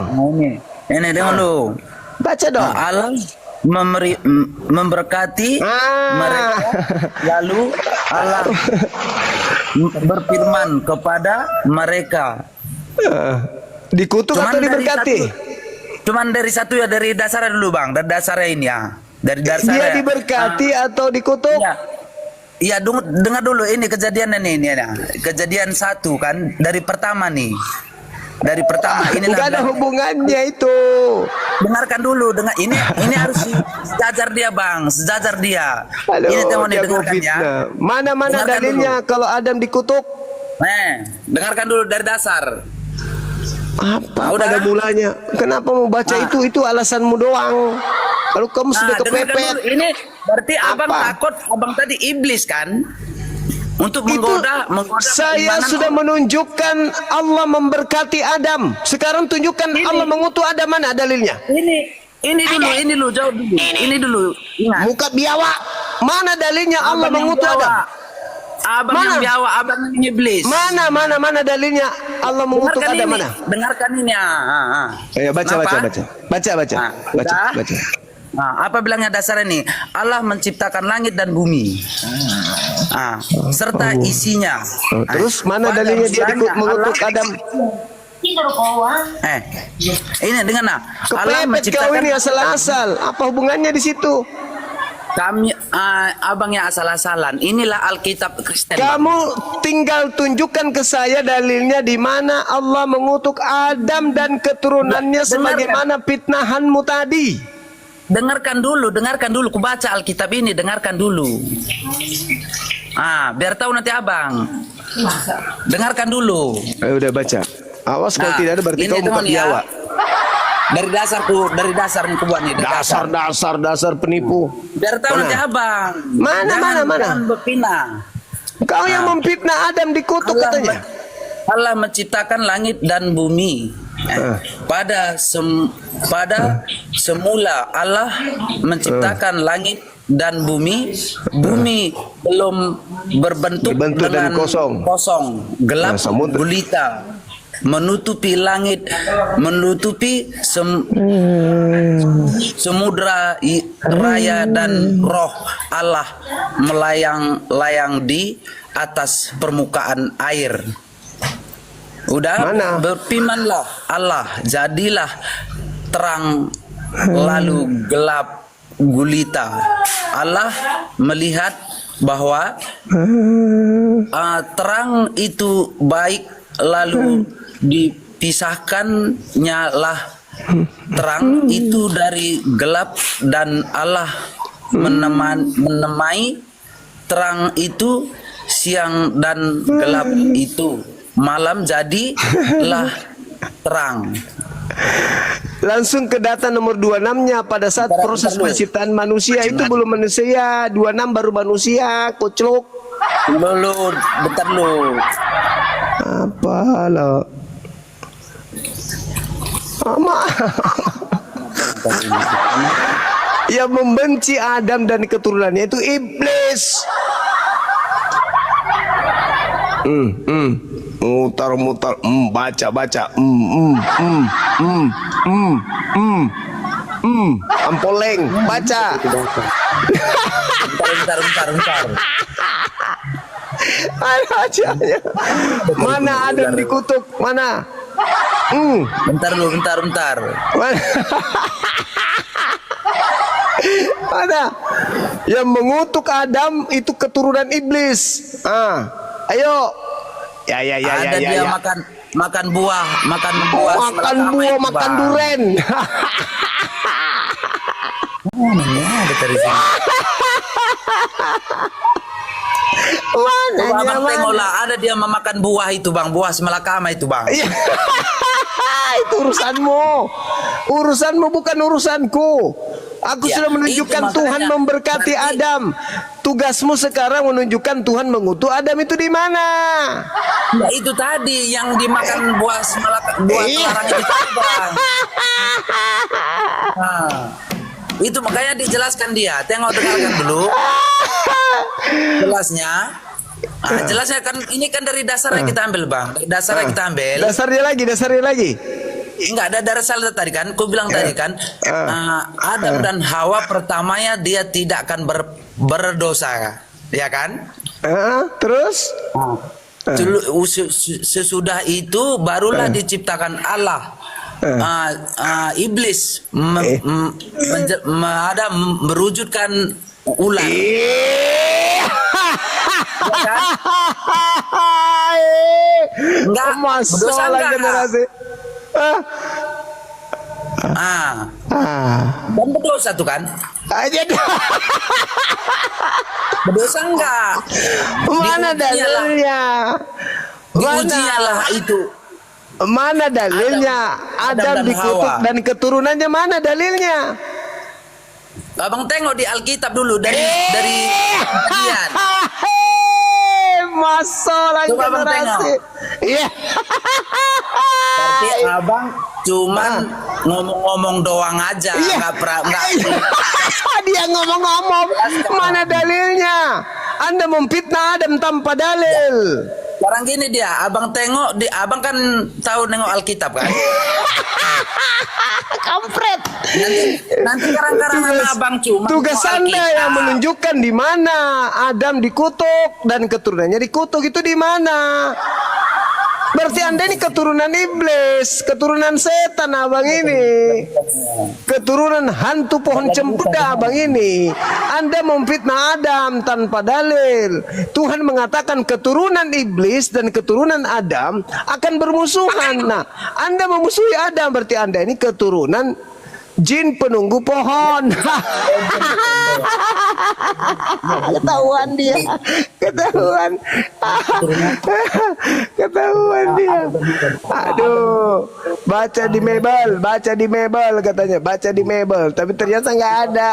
Ini dengar lu. Baca dong. Allah memberkati mereka. Lalu Allah berfirman kepada mereka. Dikutuk atau diberkati? Cuman dari satu ya, dari dasarnya dulu Bang. Dari dasarnya ini ya. Dari dasarnya. Dia diberkati atau dikutuk? Iya, dengar dulu ini kejadian ini ya. Kejadian 1 kan dari pertama nih. Dari pertama ini Nggak ada hubungannya itu. dengarkan dulu, ini harus sejajar dia bang, sejajar dia. Halo, Ini tengok nih, dia mau dengarkan ya. fitnah. Mana Dengarkan dalilnya kalau Adam dikutuk? Dengarkan dulu dari dasar. Apa Udah. pada mulanya? Kenapa mau baca itu? Itu alasanmu doang. Kalau kamu sudah Dengarkan kepepet. dulu. Ini berarti abang Apa? takut, abang tadi iblis kan? Untuk Itu menggoda saya keimanan sudah orang. menunjukkan Allah memberkati Adam. Sekarang tunjukkan Allah mengutuk Adam, mana dalilnya? Ini dulu, jauh dulu. Ini dulu. Ingat. Muka biawak. Mana dalilnya Allah Abang yang mengutuk biawak. Adam? Abang Mana? yang biawak, abang yang iblis. Mana dalilnya Allah mengutuk Dengarkan Adam, ini. mana? Dengarkan ini. Ayo baca. Nah, udah. Nah, apa bilangnya dasar ini? Allah menciptakan langit dan bumi. Serta isinya. Terus mana Pada dalilnya dia mulanya mengutuk Allah- Adam? Ini dengar nah. Allah Kepepet kau menciptakan ini asal-asal. Apa hubungannya di situ? kami abangnya asal-asalan. Inilah Alkitab Kristen. Bang. Kamu tinggal tunjukkan ke saya dalilnya di mana Allah mengutuk Adam dan keturunannya sebagaimana fitnahanmu tadi. Dengarkan dulu. Ku baca Alkitab ini, dengarkan dulu. Biar tahu nanti abang. Dengarkan dulu. Ayo udah baca. Awas kalau Nah, tidak ada berarti ini kau bukan teman ya. biawak. Dari dasar nih ku buat nih. dari Dasar penipu. Biar tahu nanti abang. Mana? Jangan berpindah. Kau yang memfitnah Adam dikutuk katanya. Allah menciptakan langit dan bumi. Pada semula Allah menciptakan langit dan bumi. Bumi belum berbentuk dan dengan kosong. gelap, Samudra. gulita, menutupi langit, menutupi samudra raya, dan roh Allah melayang-layang di atas permukaan air. Udah, berfirmanlah Allah, jadilah terang lalu gelap gulita. Allah melihat bahwa terang itu baik, lalu dipisahkannya lah terang itu dari gelap, dan Allah menemai terang itu siang, dan gelap itu malam, jadilah terang. Langsung ke data nomor 26-nya pada saat proses penciptaan manusia itu belum manusia, 26 baru manusia, koclok. Dulu, bentar lu. Apa lo? Yang membenci Adam dan keturunannya itu iblis. Mutar-mutar, baca. Ampoleng, baca. Bentar. Mana acaranya? Mana Adam dikutuk? Mana? Bentar. Mana? Mana? Yang mengutuk Adam itu keturunan iblis. Ayo. Ya. Ada dia makan buah, Makan buah, makan duren. Ada dari sini. Mana? Abang tengoklah, ada dia memakan buah itu bang, buah semalakama itu bang. Iya. Itu urusanmu bukan urusanku. Aku Ya, sudah menunjukkan itu Tuhan makanya. memberkati Berarti- Adam. Tugasmu sekarang menunjukkan Tuhan mengutuk Adam itu di mana? Ya, itu tadi yang dimakan buah buah Iya. terlarang itu tadi, bang. Itu makanya dijelaskan dia. Tengok, dengarkan dulu. Jelasnya. Jelasnya kan ini kan dari dasarnya kita ambil bang. Dari dasarnya kita ambil. Dasarnya lagi. Enggak ada dasar tadi kan. Ku bilang tadi kan. Adam dan Hawa pertamanya dia tidak akan berdosa, ya kan? Terus? Sesudah itu barulah diciptakan Allah. Iblis merujutkan ular. Ya kan? Enggak, berdosa Masalah enggak? generasi. Ah, Dan berdosa tuh kan? aja dah. Berdosa enggak? Mana dalilnya? Diujialah itu. Mana dalilnya? Adam dan dikutuk Hawa. dan keturunannya mana dalilnya? Abang tengok di Alkitab dulu dari kejadian. Masalah Coba abang generasi. Iya. Berarti abang cuman ngomong-ngomong doang aja, Iya. enggak. Dia ngomong-ngomong, mana dalilnya? Anda memfitnah Adam tanpa dalil. Sekarang gini dia, abang tengok abang kan tahu nengok Alkitab kan? Kampret. Nanti karang-karangan abang cuma Tugas nengok Anda Alkitab. yang menunjukkan di mana Adam dikutuk dan keturunannya dikutuk itu di mana? Berarti Anda ini keturunan iblis, keturunan setan abang ini. Keturunan hantu pohon cempedak abang ini. Anda memfitnah Adam tanpa dalil. Tuhan mengatakan keturunan iblis dan keturunan Adam akan bermusuhan. Nah, Anda memusuhi Adam berarti Anda ini keturunan jin penunggu pohon. Ketahuan dia. Ketahuan. Ketahuan dia. Aduh. Baca di Mebel katanya. Baca di Mebel, tapi ternyata nggak ada.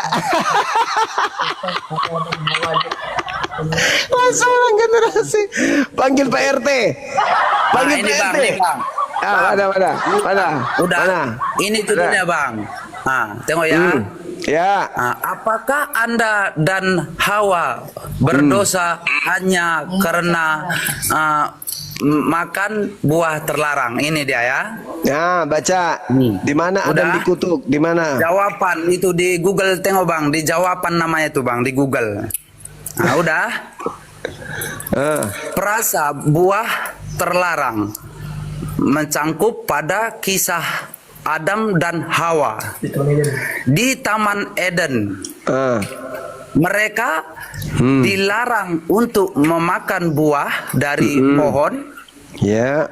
Masalah generasi. Panggil Pak RT. Panggil Nah, ini Pak bang, RT. ini bang. Mana? Udah. Mana? Ini judulnya bang. Nah, tengok ya. Ya. Nah, apakah Anda dan Hawa berdosa hanya karena makan buah terlarang? Ini dia ya. Nah, baca. Di mana Adam Udah. dikutuk? Di mana? Jawaban itu di Google, tengok bang, di jawaban namanya itu bang, di Google. Nah, udah. Perasa buah terlarang mencangkup pada kisah Adam dan Hawa di Taman Eden. Mereka dilarang untuk memakan buah dari pohon Ya.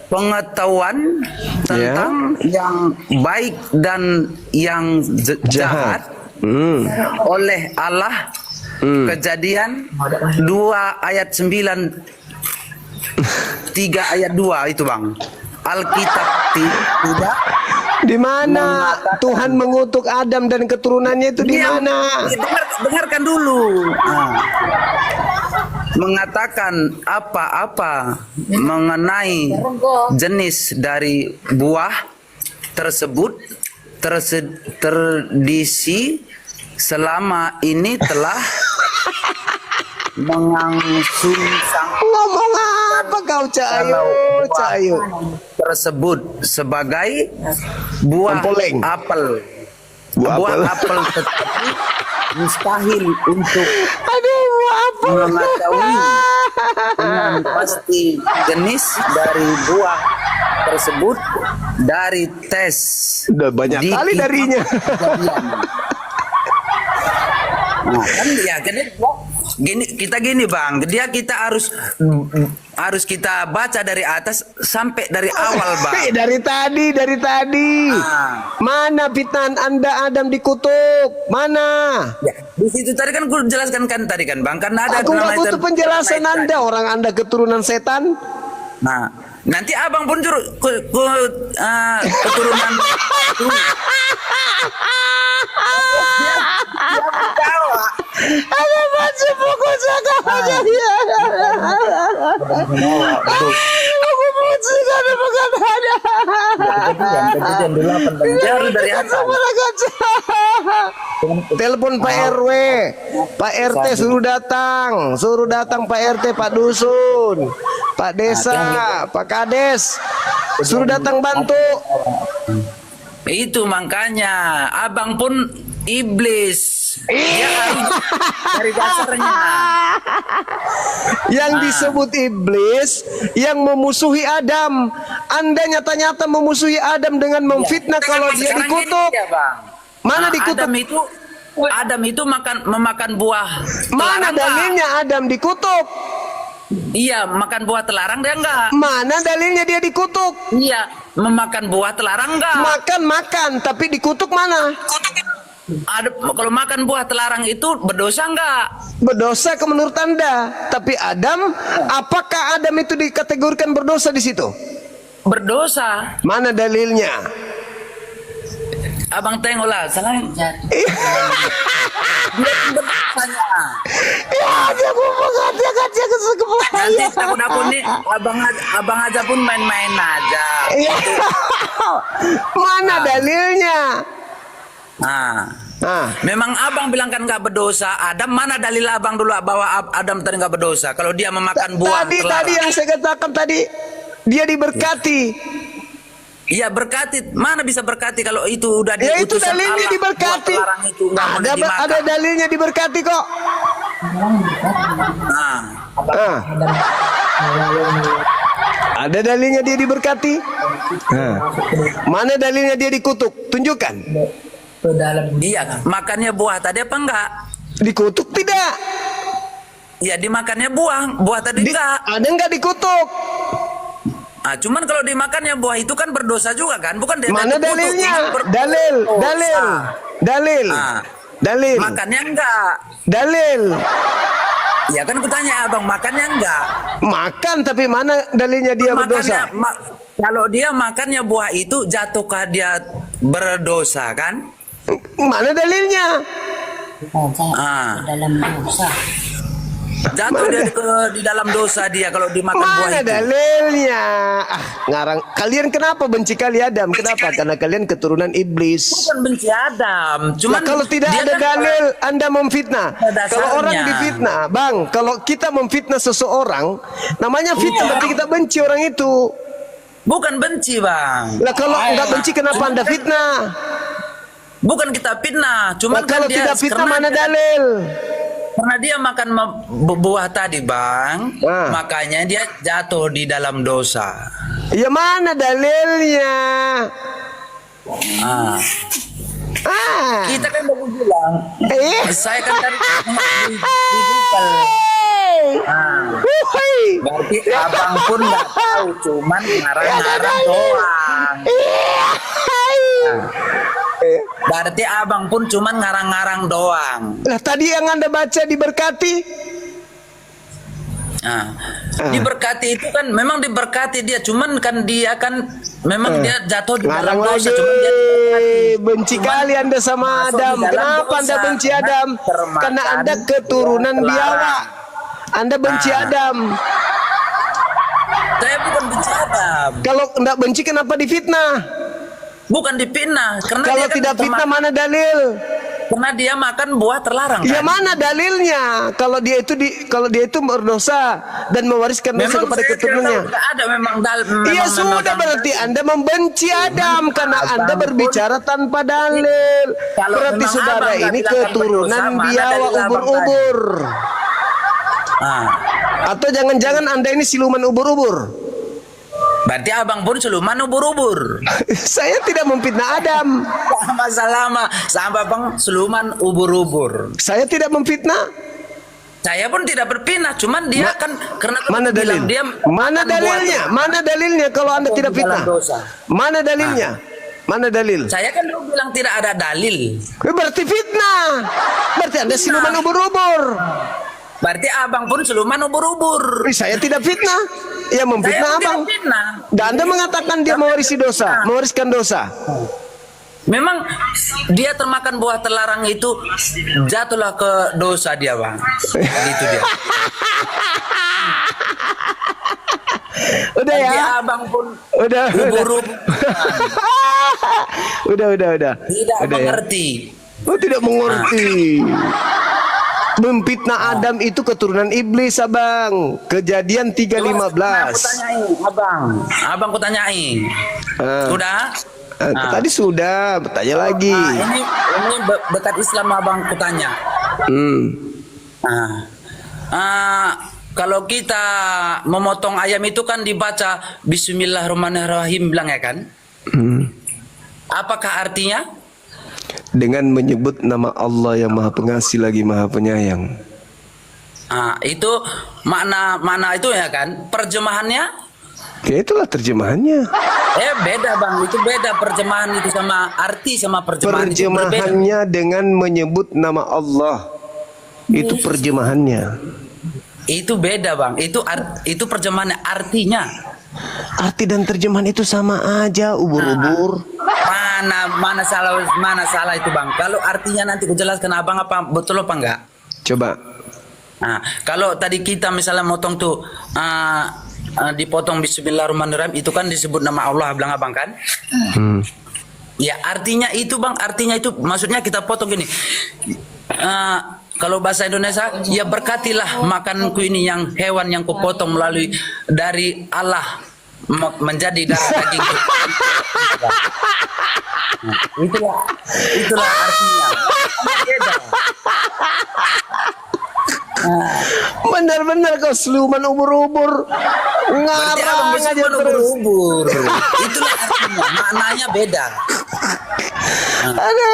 pengetahuan tentang yang baik dan yang jahat oleh Allah. Kejadian 2 ayat 9, 3 ayat 2 itu bang. Alkitab tidak. Di mana Tuhan mengutuk Adam dan keturunannya itu di mana? Dengarkan dulu. Mengatakan apa-apa mengenai jenis dari buah tersebut tradisi selama ini telah mengangsung Ngomong apa kau Cahayu? tersebut sebagai buah Empoleng. apel. Buah apel. Tetapi mustahil untuk Aduh, buah apa? mengetahui dengan pasti jenis dari buah tersebut dari tes. Udah banyak di kali kitab darinya. Kejadian. Nah, kan ya kita gini bang, kita harus kita baca dari atas sampai dari awal bang. Dari tadi. Mana fitnahan Anda Adam dikutuk? Mana? Ya, di situ tadi kan gue jelaskan kan tadi kan bang, karena ada Aku nggak butuh penjelasan namanya Anda. Orang Anda keturunan setan. Nah, nanti abang pun keturunan itu. Ada baca buku Jakarta dia. Aku benci karena bukan ada. Kejadian dulu dia harus dari atas. Telepon Pak RW, Pak RT suruh datang Pak RT, Pak Dusun, Pak Desa, Pak Kades, suruh datang bantu. Itu makanya abang pun iblis. Dia harus dari dasarnya. Yang disebut iblis yang memusuhi Adam. Anda nyata-nyata memusuhi Adam dengan memfitnah kalau dia Sekarang dikutuk. gini dia, Bang. Mana dikutuk? Adam itu memakan buah. Mana terlarang, Bang. dalilnya Adam dikutuk? Iya, makan buah terlarang dia enggak. Mana dalilnya dia dikutuk? Iya, memakan buah terlarang enggak. Makan, tapi dikutuk mana? Ada, kalau makan buah terlarang itu berdosa enggak? Berdosa ke menurut Anda. Tapi Adam, apakah Adam itu dikategorikan berdosa di situ? Berdosa. Mana dalilnya? Abang tengoklah, salah. Ya, dia ngomong aja Nanti takut nih, abang aja pun main-main aja. Iya. Mana dalilnya? Memang abang bilang kan nggak berdosa. Adam, mana dalil abang dulu bahwa Adam tadi nggak berdosa? Kalau dia memakan buah Tadi yang saya katakan tadi, dia diberkati. Iya, berkati. Mana bisa berkati kalau itu udah Ya itu diutusan dalilnya Allah, diberkati. buah terlarang itu nggak boleh dimakan. Ada dalilnya diberkati kok. Ada dalilnya dia diberkati. Mana dalilnya dia dikutuk? Tunjukkan. Iya, makannya buah tadi apa enggak? Dikutuk tidak? Iya, dimakannya buah tadi enggak. Ada enggak dikutuk? Cuman kalau dimakannya buah itu kan berdosa juga kan? Bukan dia Mana dikutuk, dalilnya? berdosa. Dalil. Makannya enggak. Dalil. Ya kan kutanya abang, makannya enggak? Makan, tapi mana dalilnya dia berdosa? Kalau dia makannya buah itu, jatuhkah dia berdosa kan? Mana dalilnya? Dalam dosa. Jatuh dia di dalam dosa dia kalau dimakan buah Mana itu. dalilnya? Ngarang. Kalian kenapa benci kali Adam? Kenapa? Karena kalian keturunan iblis. Bukan benci Adam, cuman Kalau tidak dia ada kan dalil, Anda memfitnah. Pada Kalau dasarnya. orang difitnah, Bang, kalau kita memfitnah seseorang, namanya fitnah, berarti kita benci orang itu. bukan benci bang. Lah kalau nggak benci, kenapa Anda fitnah? Bukan kita fitnah, cuman Lah kalau kan dia tidak fitnah, karena mana dia- dalil? Karena dia makan buah tadi bang, makanya dia jatuh di dalam dosa. Ya mana dalilnya? Kita kan baru bilang, saya kan tadi di Google. Berarti abang pun nggak tahu, cuman ngarang-ngarang doang. Berarti abang pun cuman ngarang-ngarang doang. Lah tadi yang Anda baca diberkati. Diberkati itu kan memang diberkati dia, cuman kan dia kan memang dia jatuh di dalam Ngarang dosa, lagi. cuman dia diberkati. Benci kali Anda sama masuk di Adam. dalam Kenapa Anda dosa, benci karena Adam? termakan Karena Anda keturunan buah biawak. terlarang. Anda benci Adam. Saya bukan benci Adam, Kalau enggak benci, kenapa difitnah? bukan dipitnah. Karena Kalau dia kan tidak fitnah, mana dalil? karena dia makan buah terlarang. Ya Kan? mana dalilnya? Kalau dia itu berdosa dan mewariskan dosa Memang kepada saya keturunannya. tidak ada memang Iya sudah, berarti Anda membenci Adam karena Anda berbicara tanpa dalil. Kalau Berarti memang saudara abang nggak ini bilang keturunan berdosa, mana biawak dalil abang ubur-ubur. Ah. Atau jangan-jangan Anda ini siluman ubur-ubur. Berarti abang pun siluman ubur-ubur. Saya tidak memfitnah Adam. Sama abang siluman ubur-ubur. Saya tidak memfitnah. Saya pun tidak berpindah, cuman dia kan karena Mana dalil? bilang dia Mana makan dalilnya? buah. Mana dalilnya kalau Anda tidak Dalam fitnah? dosa. Mana dalilnya? Mana dalil? Saya kan dulu bilang tidak ada dalil. Berarti fitnah. Berarti Anda siluman ubur-ubur. Berarti abang pun siluman ubur-ubur. Saya tidak fitnah. Ya memfitnah Saya pun abang. tidak fitnah. Dan Anda mengatakan dia mewariskan dosa. Memang dia termakan buah terlarang itu jatuhlah ke dosa dia bang. Gitu dia. Udah ya. Dia abang pun Udah. ubur-ubur. Udah. Tidak Udah ya. mengerti. Oh, tidak mengerti. Memfitnah Adam itu keturunan iblis, abang. Kejadian 3:15. Aku tanyai, abang ku tanyai. Sudah? Tadi sudah, bertanya lagi. Ini dekat Islam abang ku tanya. Kalau kita memotong ayam itu kan dibaca Bismillahirrahmanirrahim bilang ya kan? Apakah artinya? Dengan menyebut nama Allah yang Maha Pengasih lagi Maha Penyayang. Itu makna itu ya kan. Perjemahannya Ya itulah terjemahannya. beda bang, itu beda perjemahan itu sama arti sama perjemahan itu berbeda. Perjemahannya dengan menyebut nama Allah. Itu perjemahannya. Itu beda bang, itu perjemahannya artinya. Arti dan terjemahan itu sama aja, ubur-ubur. Mana salah itu bang. Kalau artinya nanti ku jelaskan abang apa betul apa enggak. Coba. Nah, kalau tadi kita misalnya motong tuh dipotong Bismillahirrahmanirrahim, itu kan disebut nama Allah bilang abang kan? Ya artinya itu bang, artinya itu maksudnya kita potong gini. Kalau bahasa Indonesia, ya berkatilah makanku ini yang hewan yang kupotong melalui dari Allah menjadi darah dagingku. Itulah artinya. Beda. Benar-benar kau siluman ubur-ubur. Berarti abang Ngarang aja bisa terus. ubur-ubur. Itulah artinya, maknanya beda. Ada,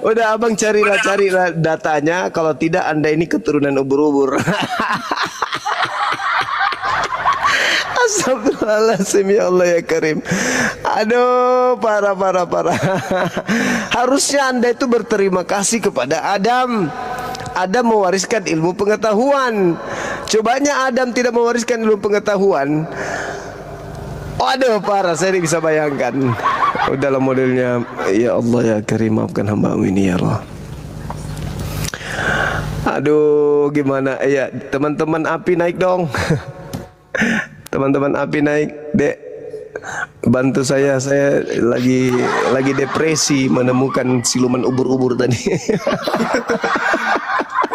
udah abang carilah datanya. Kalau tidak anda ini keturunan ubur-ubur. Astagfirullahaladzim, ya Allah ya Karim. Aduh, parah. Harusnya anda itu berterima kasih kepada Adam. Adam mewariskan ilmu pengetahuan. Cobanya Adam tidak mewariskan ilmu pengetahuan. Waduh, parah, saya tidak bisa bayangkan. Dalam modelnya, ya Allah ya Karim, maafkan hamba-Mu ini ya Allah. Aduh, gimana? Ya, teman-teman api naik dong. Teman-teman api naik, Dek. Bantu saya lagi depresi menemukan siluman ubur-ubur tadi.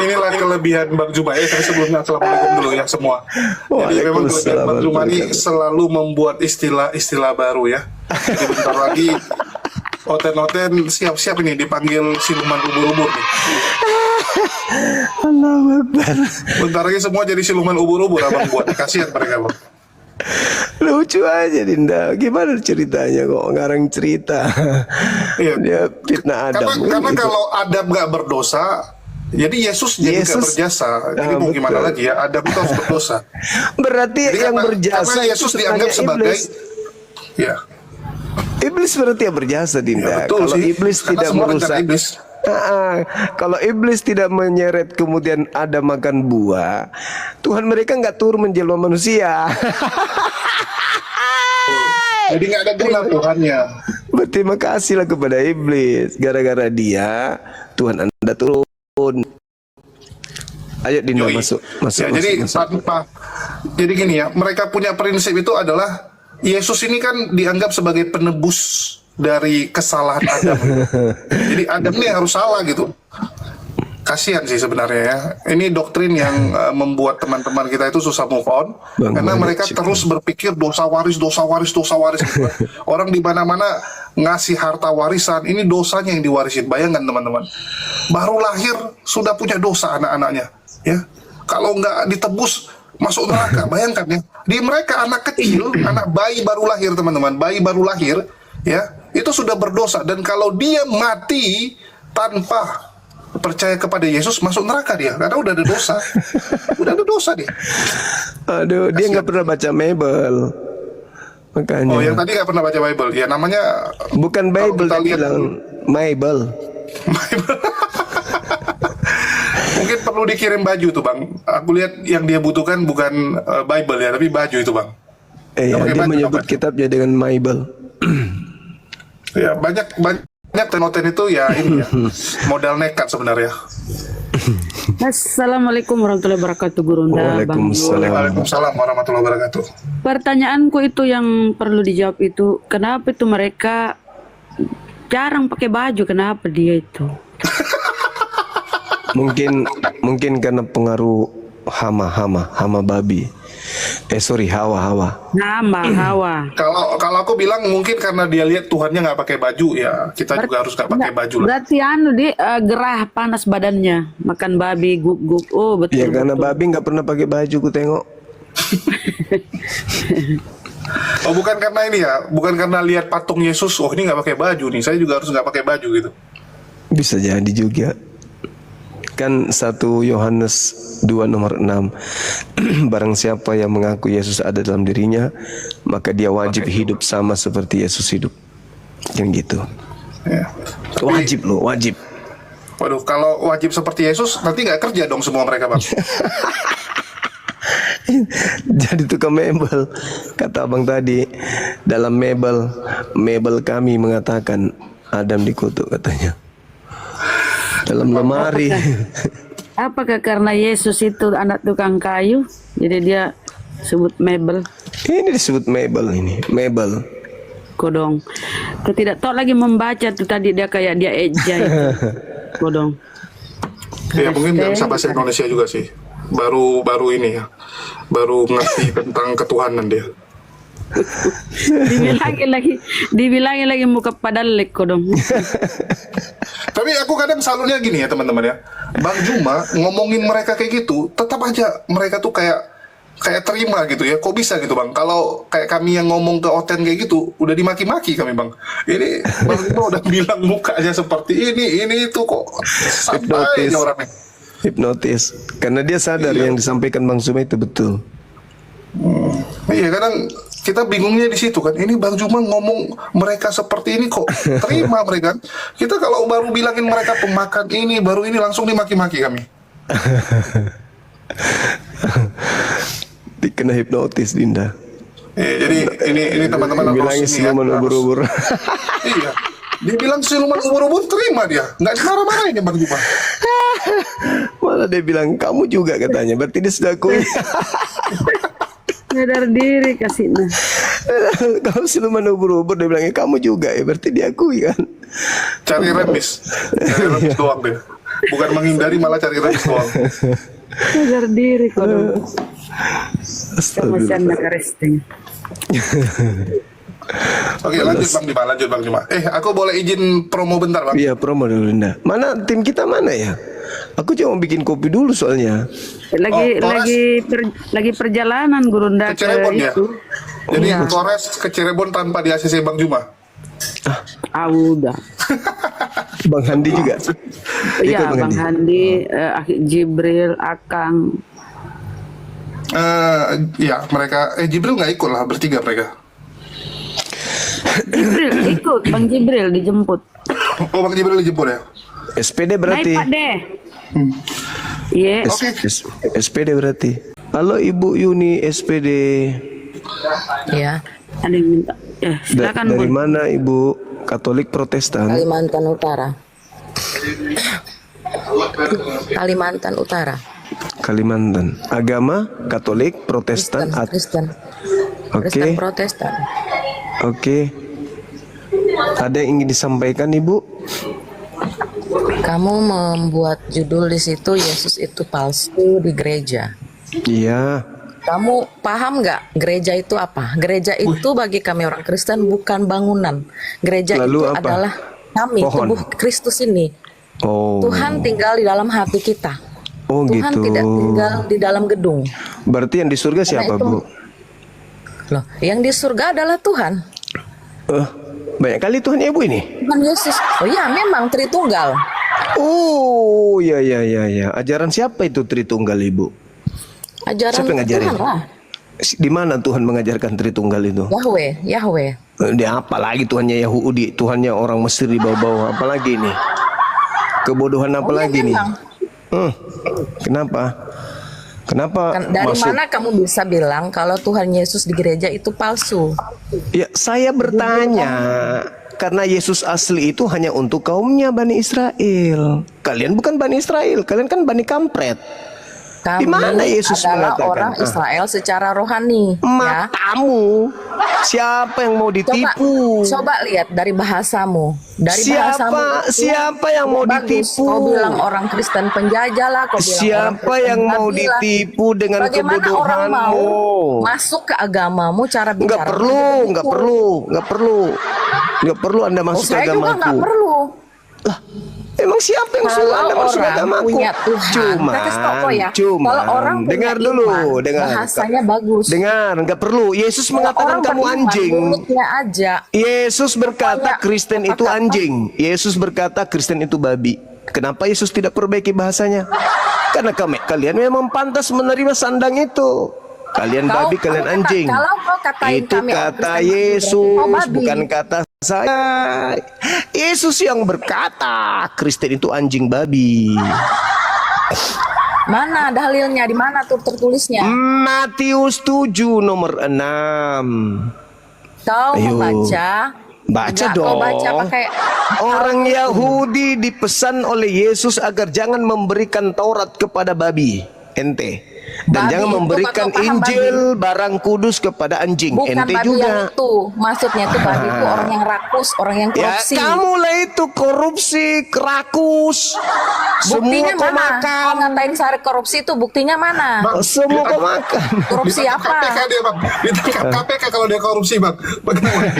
Inilah kelebihan Bang Juma ya. Saya sebelumnya assalamualaikum dulu ya semua. Jadi memang kelebihan Bang Juma ini selalu membuat istilah-istilah baru ya. Jadi bentar lagi Oten siap-siap ini dipanggil siluman ubur-ubur nih. Allahu Akbar. Bentar lagi semua jadi siluman ubur-ubur abang buat. Kasihan mereka bang. Lucu aja Dinda. Gimana ceritanya kok ngarang cerita? Iya. Dia fitnah Adam. Karena gitu. kalau Adam nggak berdosa, jadi Yesus jadi nggak berjasa. Jadi mau gimana betul. lagi ya? Adam itu harus berdosa. Berarti Jadi yang berjasa karena Yesus itu dianggap sebenarnya sebagai iblis. ya. Iblis berarti yang berjasa Dinda. Ya, betul Kalau sih. iblis Karena tidak semua rencana merusak. iblis. Kalau iblis tidak menyeret kemudian Adam makan buah, Tuhan mereka nggak turun menjelma manusia. Jadi nggak ada guna Tuhannya. Berterima kasihlah kepada iblis. Gara-gara dia Tuhan Anda turun. Ayo Dinda Yoi. masuk. Ya, jadi tanpa, jadi gini ya, mereka punya prinsip itu adalah Yesus ini kan dianggap sebagai penebus dari kesalahan Adam. Jadi Adam ini harus salah gitu. Kasihan sih sebenarnya ya. Ini doktrin yang membuat teman-teman kita itu susah move on. Karena mereka terus berpikir dosa waris. Gitu. Orang di mana-mana ngasih harta warisan, ini dosanya yang diwarisin. Bayangkan teman-teman. Baru lahir sudah punya dosa anak-anaknya. Ya, kalau nggak ditebus masuk neraka. Bayangkan ya. Di mereka anak kecil, anak bayi baru lahir teman-teman. Bayi baru lahir, ya itu sudah berdosa. Dan kalau dia mati tanpa percaya kepada Yesus, masuk neraka dia karena udah ada dosa. Udah ada dosa dia. Aduh, dia nggak pernah baca Bible. Makanya. Oh, yang tadi nggak pernah baca Bible. Ya namanya bukan Bible, kita dia lihat bilang Bible. Mungkin perlu dikirim baju tuh bang. Aku lihat yang dia butuhkan bukan Bible ya, tapi baju itu bang. Iya, Oke, dia baju, menyebut baju. kitabnya dengan Bible. Ya banyak tenoten itu ya ini ya modal nekat sebenarnya. Assalamualaikum warahmatullahi wabarakatuh, Gurunda. Bang Yul. Waalaikumsalam warahmatullahi wabarakatuh. Pertanyaanku itu yang perlu dijawab itu, kenapa itu mereka jarang pakai baju? Kenapa dia itu? Mungkin karena pengaruh hama babi. Hawa. Nama Hawa. Kalau aku bilang mungkin karena dia lihat Tuhannya nggak pakai baju ya kita juga harus nggak pakai baju lah. Berarti gerah panas badannya, makan babi guk-guk. Oh betul. Ya karena babi nggak pernah pakai baju, ku tengok. Oh bukan karena ini ya, bukan karena lihat patung Yesus. Oh ini nggak pakai baju nih, saya juga harus nggak pakai baju gitu. Bisa jadi juga. Kan 1 Yohanes 2 nomor 6. Barang siapa yang mengaku Yesus ada dalam dirinya, maka dia wajib hidup sama seperti Yesus hidup. Kan gitu. Ya. Wajib loh, wajib. Waduh, kalau wajib seperti Yesus, nanti nggak kerja dong semua mereka, Bang. Jadi tukang mebel. Kata abang tadi, dalam mebel kami mengatakan Adam dikutuk katanya. Dalam lemari. Apakah karena Yesus itu anak tukang kayu, jadi dia sebut mebel? Ini disebut mebel ini, mebel. Kodong. Kau tidak tahu lagi membaca tuh tadi dia kayak dia eja itu. Kodong. Ya mungkin nggak bisa bahasa Indonesia juga sih. Baru ini ya. Baru ngerti tentang ketuhanan dia. dibilangin lagi muka padalek kodong. Tapi aku kadang salutnya gini ya teman-teman ya. Bang Juma ngomongin mereka kayak gitu, tetap aja mereka tuh kayak terima gitu ya. Kok bisa gitu Bang? Kalau kayak kami yang ngomong ke Oten kayak gitu, udah dimaki-maki kami Bang. Ini Bang Juma udah bilang mukanya seperti ini itu kok santai aja orangnya. Hipnotis. Karena dia sadar yang disampaikan Bang Zuma itu betul. Iya kadang kita bingungnya di situ kan. Ini Bang Juma ngomong mereka seperti ini kok terima mereka. Kita kalau baru bilangin mereka pemakan ini, baru ini langsung dimaki-maki kami. Dikena hipnotis Dinda. Jadi ini teman-teman bilangin siluman ubur-ubur. Iya. Dibilang siluman ubur-ubur terima dia. Nggak marah-marahin ya Bang Juma. Malah dia bilang kamu juga katanya. Berarti dia sudah akui. Sadar diri kasihnya. Kamu siluman ubur-ubur, dia bilangnya kamu juga ya. Berarti dia akui kan. Cari remis doang deh. Bukan menghindari, malah cari remis doang. Sadar diri kodong. Sama si anak resting. Oke lanjut Bang Juma. Aku boleh izin promo bentar Bang? Iya promo dulu Dinda. Mana tim kita mana ya? Aku cuma bikin kopi dulu soalnya. Lagi perjalanan Gurunda ke Cirebon ya? itu. Jadi Torres ke Cirebon tanpa di ACC Bang Juma? Udah. Bang Handi juga. Iya Bang Handi, Akhi Jibril, Akang. Ya mereka Jibril nggak ikut lah, bertiga mereka. Jibril ikut, Bang Jibril dijemput. Oh Bang Jibril dijemput ya? SPD berarti. Naik Pak De. Iya. Oke. SPD berarti. Halo Ibu Yuni SPD. Ya, Ada yang minta. Silakan Dari Bu. mana Ibu? Katolik Protestan. Kalimantan Utara. Kalimantan Utara. Kalimantan. Agama Katolik Protestan. Kristen. Oke. Kristen Protestan. Oke. Ada yang ingin disampaikan Ibu? Kamu membuat judul di situ Yesus itu palsu di gereja. Iya. Kamu paham nggak gereja itu apa? Gereja itu bagi kami orang Kristen bukan bangunan. Gereja Lalu itu apa? adalah kami, Pohon. tubuh Kristus ini. Oh. Tuhan tinggal di dalam hati kita. Oh Tuhan gitu. tidak tinggal di dalam gedung. Berarti yang di surga siapa itu- Bu? Loh, yang di surga adalah Tuhan. Banyak kali Tuhan ya Bu ini. Tuhan Yesus. Oh iya, memang Tritunggal. Oh ya. Ajaran siapa itu Tritunggal Ibu? Ajaran Siapa yang ngajarin? Tuhan lah. Di mana Tuhan mengajarkan Tritunggal itu? Yahweh. Dia apa lagi Tuhannya Yahudi, Tuhannya orang Mesir di bawah-bawah, apalagi ini? Kebodohan apa Oh, ya lagi nih? memang. Kenapa? Kenapa Dari masuk? mana kamu bisa bilang kalau Tuhan Yesus di gereja itu palsu? Ya, saya bertanya. Karena Yesus asli itu hanya untuk kaumnya Bani Israel. Kalian bukan Bani Israel, kalian kan Bani Kampret. Kami Di mana Yesus adalah mengatakan? orang Israel secara rohani, ya. Matamu. Siapa yang mau ditipu? Coba lihat dari bahasamu. Dari bahasamu itu Siapa yang mau bagus. ditipu? Kau bilang orang Kristen penjajah lah. Kau bilang orang Siapa Kristen yang mau babi lah. ditipu dengan Bagaimana orang mau kebodohanmu? masuk ke agamamu cara bicara? Nggak perlu Anda masuk ke Saya juga agamaku. nggak perlu. Lah, emang siapa yang suruh Anda Kalau masuk ke orang agamaku? punya Tuhan, kalau orang punya dengar dulu, iman, dengar. bahasanya bagus. Dengar, nggak perlu. Yesus mengatakan Orang kamu beriman, anjing. mulutnya aja. Yesus berkata Banyak Kristen itu kata-kata. anjing. Yesus berkata Kristen itu babi. Kenapa Yesus tidak perbaiki bahasanya? Karena kalian memang pantas menerima sandang itu. Kalian babi, kalian anjing. Kalau kau katain Itu kami orang kata Kristen, Yesus, kau babi. bukan kata saya. Yesus yang berkata, Kristen itu anjing babi. Mana dalilnya? Di mana tuh tertulisnya? Matius 7 nomor 6. Kau Ayo. membaca? Baca Enggak, dong. Kau baca pakai Orang Yahudi dipesan oleh Yesus agar jangan memberikan Taurat kepada babi. Ente. Dan Babi jangan itu memberikan kau paham, Injil barang kudus kepada anjing. bukan Ente babi juga. yang itu. Maksudnya itu babi itu orang yang rakus, orang yang Ya, korupsi. kamu lah itu korupsi, rakus. Buktinya Semua kau mana? Kau makan. ngatain saya korupsi itu buktinya mana? Semua kau makan. Korupsi Ditangkap apa? KPK dia bang, ditangkap KPK kalau dia korupsi bang. Bagaimana?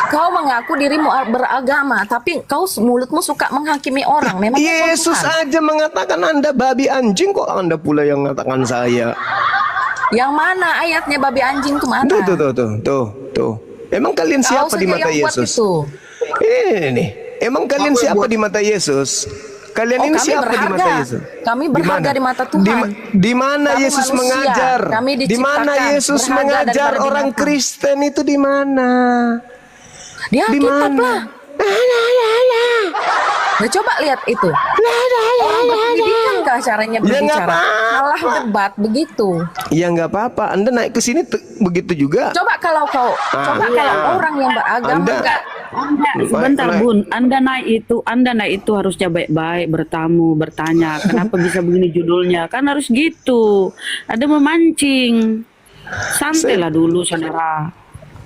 Kau mengaku dirimu beragama, tapi kau mulutmu suka menghakimi orang. Memang Yesus aja mengatakan Anda babi anjing, kok Anda pula yang mengatakan saya. Yang mana ayatnya babi anjing itu mana? Tuh. Emang kalian Kau siapa di saja mata yang buat Yesus? itu. Ini. Emang kalian Apa yang siapa buat? di mata Yesus? Kalian Oh, ini kami siapa di mata berharga. Yesus? Kami berharga di mata Tuhan. Di mana Kami Yesus manusia. mengajar? Kami Di mana diciptakan Yesus berharga mengajar daripada orang binatang. Kristen itu di mana? Di Di Alkitab mana? lah. Nah, coba lihat itu. Orang berpendidikan kah caranya Ya, nggak berbicara? apa-apa. Kalah debat begitu. Ya nggak apa-apa. Anda naik ke sini begitu juga. Coba kalau kau, coba kalau orang yang beragama Anda- enggak. Sebentar Baik. Bun, Anda naik itu harusnya baik-baik, bertamu, bertanya, kenapa bisa begini judulnya? Kan harus gitu. Ada memancing. Santailah dulu, saudara.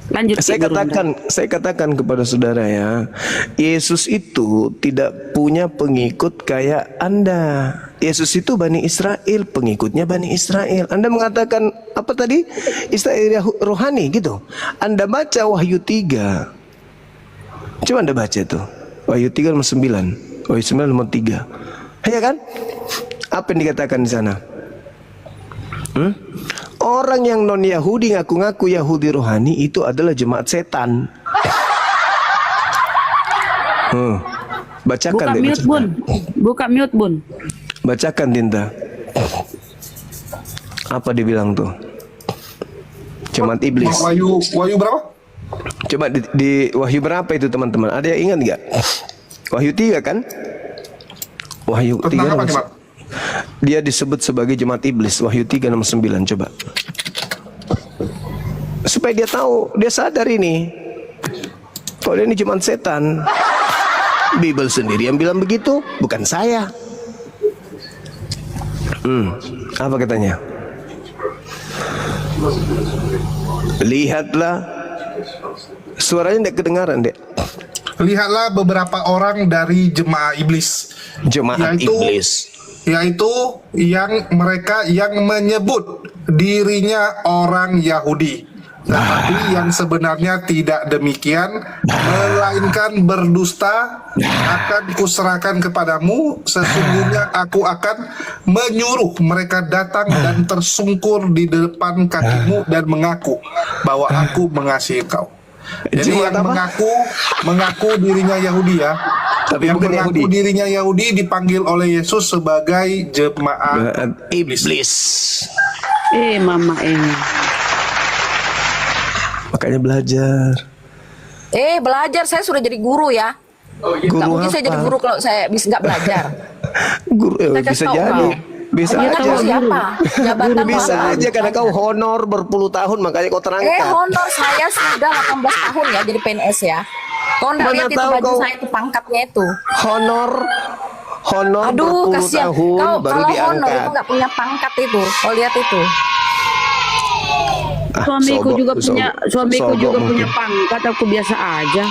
Lanjut. Saya Ibu Runda. katakan kepada saudara ya, Yesus itu tidak punya pengikut kayak Anda. Yesus itu Bani Israel, pengikutnya Bani Israel. Anda mengatakan apa tadi? Israel rohani gitu. Anda baca Wahyu 3. Coba Anda baca tuh. Wahyu 3 nomor 9. Wahyu 9 nomor 3. Ya kan? Apa yang dikatakan di sana? Orang yang non Yahudi ngaku-ngaku Yahudi rohani itu adalah jemaat setan. Bacakan Buka deh, mute, Bun. Buka mute, Bun. Bacakan Dinta. Apa dibilang tuh? Jemaat iblis. Wahyu berapa? Coba di Wahyu berapa itu teman-teman? Ada yang ingat nggak? Wahyu 3 kan? Wahyu 3 Tentang apa nomor nih, Pak? dia disebut sebagai jemaat iblis. Wahyu 3 nomor 9. Coba. Supaya dia tahu, dia sadar ini. Kalau dia ini jemaat setan. Bible sendiri yang bilang begitu, bukan saya. Apa katanya? Lihatlah. Suaranya tidak kedengaran, Dek. Lihatlah beberapa orang dari jemaah iblis, Jemaat Yaitu- iblis. yaitu yang mereka yang menyebut dirinya orang Yahudi. Tetapi yang sebenarnya tidak demikian, melainkan berdusta. Akan kuserahkan kepadamu, sesungguhnya aku akan menyuruh mereka datang dan tersungkur di depan kakimu dan mengaku bahwa aku mengasihi kau. Jadi Jemaat yang apa? mengaku dirinya Yahudi ya, Tapi yang bukan mengaku Yahudi. dirinya Yahudi dipanggil oleh Yesus sebagai jemaat Jemaat iblis. Mama Makanya belajar. Belajar saya sudah jadi guru ya. Nggak Guru mungkin saya apa? jadi guru kalau saya bisa nggak belajar. Guru Saya bisa kasih tahu jadi. kau. Bisa Anda aja. tahu siapa? Jabatan Bisa kau. aja karena kau honor berpuluh tahun makanya kau terangkat. Honor saya sudah 18 tahun ya jadi PNS ya. Kau nggak Mana lihat itu tahu baju kau- saya itu pangkatnya itu. Honor Aduh berpuluh kasihan. tahun Kau baru kalau honor diangkat. itu nggak punya pangkat itu. Kau lihat itu. Suamiku Sobok, juga punya sobok juga mungkin. punya pangkat, aku biasa aja.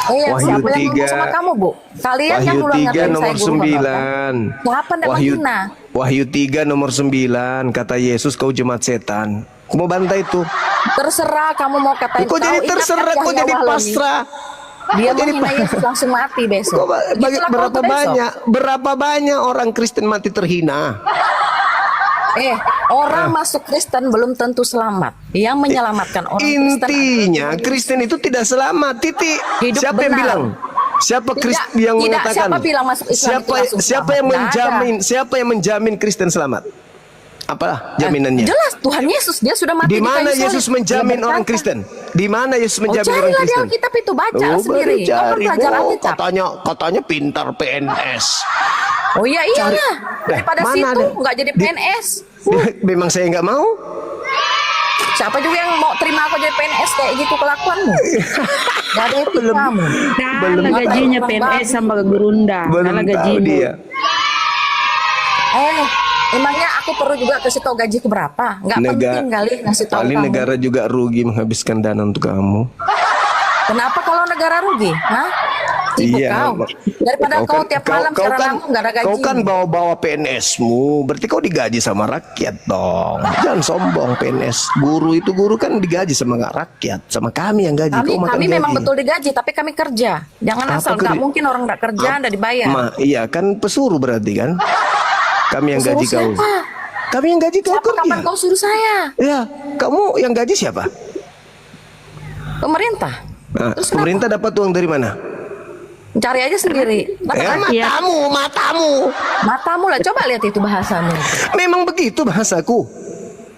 Wahyu Siapa yang ngomong 3. sama kamu bu? Kalian yang Wahyu duluan 3 ngatain saya nomor guru honor, kan? 9. Siapa ndak Wahyu menghina? Wahyu 3 nomor 9 kata Yesus kau jemaat setan. Kau mau bantai itu. Terserah kamu mau katain. Kok jadi ingat terserah, kan kok Yahya jadi Wahlawi? pasrah. Dia Kok jadi menghina Yesus langsung mati besok. Kok Gitulah kau tuh besok. berapa banyak orang Kristen mati terhina. Orang masuk Kristen belum tentu selamat. Yang menyelamatkan orang Kristen Intinya Kristen itu tidak selamat. Titik. Hidup Siapa yang benar. bilang? Siapa Tidak, Kristen yang tidak. mengatakan? Siapa bilang masuk Islam itu langsung Siapa selamat? yang Nggak ada. menjamin? Siapa yang menjamin Kristen selamat? Apa jaminannya? Jelas Tuhan Yesus dia sudah mati Di mana kayu salib. Yesus menjamin Dia orang berkata, Kristen? Di mana Yesus menjamin orang carilah di Kristen? Alkitab itu, baca Oh, sendiri. baru cari. Kamu belajar Oh, Alkitab. katanya pintar PNS. Oh iya iyalah. Daripada mana situ ada? nggak jadi PNS. Memang saya nggak mau. Siapa juga yang mau terima aku jadi PNS kayak gitu kelakuanmu? Gak ada itu kamu. Kalah gajinya PNS sama Gerunda. Belum Kalah tahu gajinya. dia. Emangnya aku perlu juga kasih tahu gajiku berapa? Nggak penting kali ngasih tahu Paling kamu. negara juga rugi menghabiskan dana untuk kamu. Kenapa kalau negara rugi? Hah? Ibu Iya, kau. Daripada kau tiap malam secara langsung nggak ada gaji. Kau kan bawa-bawa PNS-mu, berarti kau digaji sama rakyat dong. Jangan sombong PNS. Guru kan digaji sama rakyat, sama kami yang gaji. Kau makan Kami gaji. memang betul digaji, tapi kami kerja. Jangan Apa asal, nggak kerja? mungkin orang nggak kerja, nggak dibayar. Iya kan pesuruh berarti kan? Kami yang Suruh gaji kau. siapa? Kami yang gaji kau Siapa kerja. kapan kau suruh saya? Ya, kamu yang gaji siapa? Pemerintah. Nah, Terus pemerintah dapat uang dari mana? Cari aja sendiri. Matamu. Matamu lah, coba lihat itu bahasamu. Memang begitu bahasaku.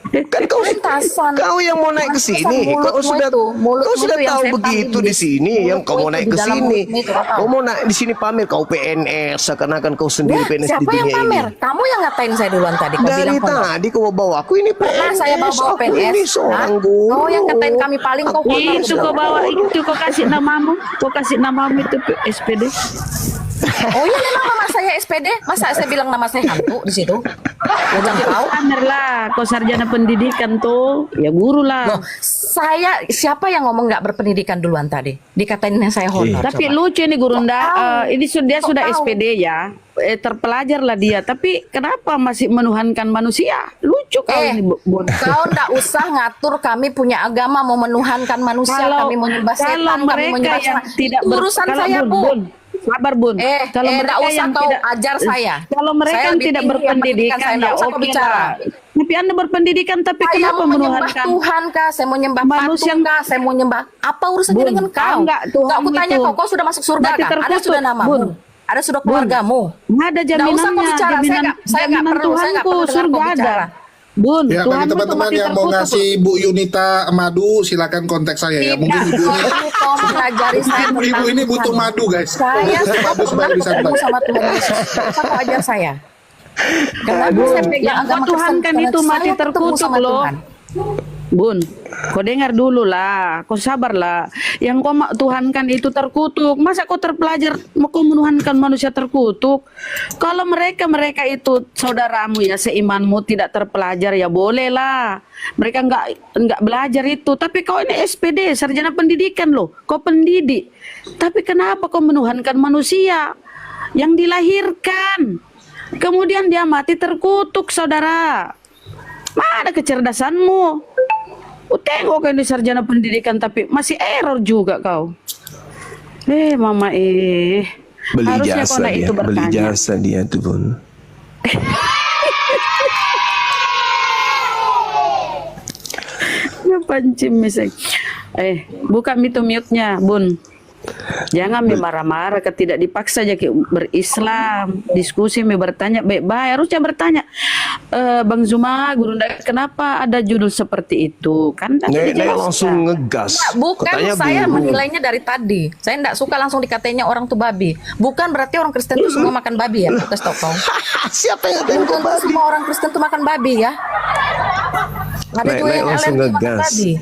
Kan Pentasan. kau yang mau naik ke sini, Mulutmu kau sudah itu, mulutmu kau sudah itu yang tahu setan begitu di iblis. sini, yang kau mau Mulutmu naik itu ke di dalam sini, mulutmu itu, kau tahu. kau mau naik di sini pamer kau PNS, seakan-akan kau sendiri Ya, PNS di siapa yang dunia pamer? ini. Kamu yang ngatain saya duluan tadi. Kau Dari bilang kau nggak. tadi kau bawa aku ini PNS, Pernah saya bawa aku PNS. ini seorang Hah? guru. Kau yang ngatain kami paling kau kotor. Itu kau bawa itu kau kasih namamu. Kau kasih namamu itu SPD. Oh iya memang nama saya SPD. Masa saya bilang nama saya hantu di situ? Jangan tahu. Pamer lah. Kau sarjana pendidikan tuh. Ya guru lah. Loh, saya siapa yang ngomong nggak berpendidikan duluan tadi? Dikatain yang saya honor. Tapi coba. lucu ini Gurunda, tahu? ini dia Kok sudah tahu? SPD ya, terpelajar lah dia. Tapi kenapa masih menuhankan manusia? Lucu kau ini, Bun. Kau nggak usah ngatur kami punya agama mau menuhankan manusia, kami mau nyembah setan, kalau kami mau mereka nyembah yang setan. tidak Itu urusan kalau saya, Bun, Bu. Bun, sabar Bun. Kalau nggak mereka usah yang kau tidak ajar saya. kalau mereka Saya yang lebih tidak tinggi yang berpendidikan pendidikan saya, ya nggak usah kau oke bicara. lah. Tapi Anda berpendidikan tapi Saya kenapa mau menyembah menuhankan? Tuhan kah? Saya mau nyembah Manusia patung kah? Saya mau nyembah apa urusannya Bun, dengan tahu kau? nggak Tuhan Nggak, aku tanya itu kau sudah masuk surga mati kah? Ada terkutuk, sudah namamu? Bun. Ada sudah keluargamu? Nggak ada Nggak usah kau jaminannya, bicara. jaminan, Saya nggak jaminan perlu. Saya nggak Tuhanku perlu dengar surga kau ada. bicara. Bun, Ya, bagi Tuhanmu itu teman-teman mati yang mau terkutuk. ngasih Bu Yunita madu, silakan kontak saya ya. Mungkin Tidak, ibu ini, perlu kau mengajari saya ibu tentang ini butuh Tuhan. madu guys. Saya sudah Madu supaya pernah bisa ketemu santai. sama Tuhan Yesus. Kenapa kau ajar saya? Kenapa saya pegang Yang agama kau tuhankan Kristen? itu Karena mati saya ketemu terkutuk sama loh. Tuhan. Bun, kau dengar dulu lah, kau sabar lah. Yang kau tuhankan itu terkutuk. Masa kau terpelajar, mau kau menuhankan manusia terkutuk? Kalau mereka itu saudaramu ya seimanmu tidak terpelajar ya boleh lah. Mereka nggak belajar itu. Tapi kau ini SPD, sarjana pendidikan loh. Kau pendidik. Tapi kenapa kau menuhankan manusia yang dilahirkan? Kemudian dia mati terkutuk, saudara. Mana kecerdasanmu? Tengok kan di sarjana pendidikan tapi masih error juga kau. Mama Beli harusnya kau jasa nak dia, itu beli bertanya. jasa dia tuh Bun. Pancing misek. Buka mute-nya, Bun. Jangan marah-marah, tidak dipaksa jadi berislam, diskusi, bertanya baik-baik, harusnya bertanya. Bang Zuma, Gurunda, kenapa ada judul seperti itu? Kan tadi Nek dijelaskan. langsung ngegas. Bukan Katanya saya guru. menilainya dari tadi. Saya tidak suka langsung dikatanya orang tuh babi. Bukan berarti orang Kristen itu semua makan babi ya, Tes Tokong. Siapa yang ngatain Bukan kau babi? semua orang Kristen tuh makan babi ya. Ada Nek, juga Nek yang langsung alergi makan ngegas. babi.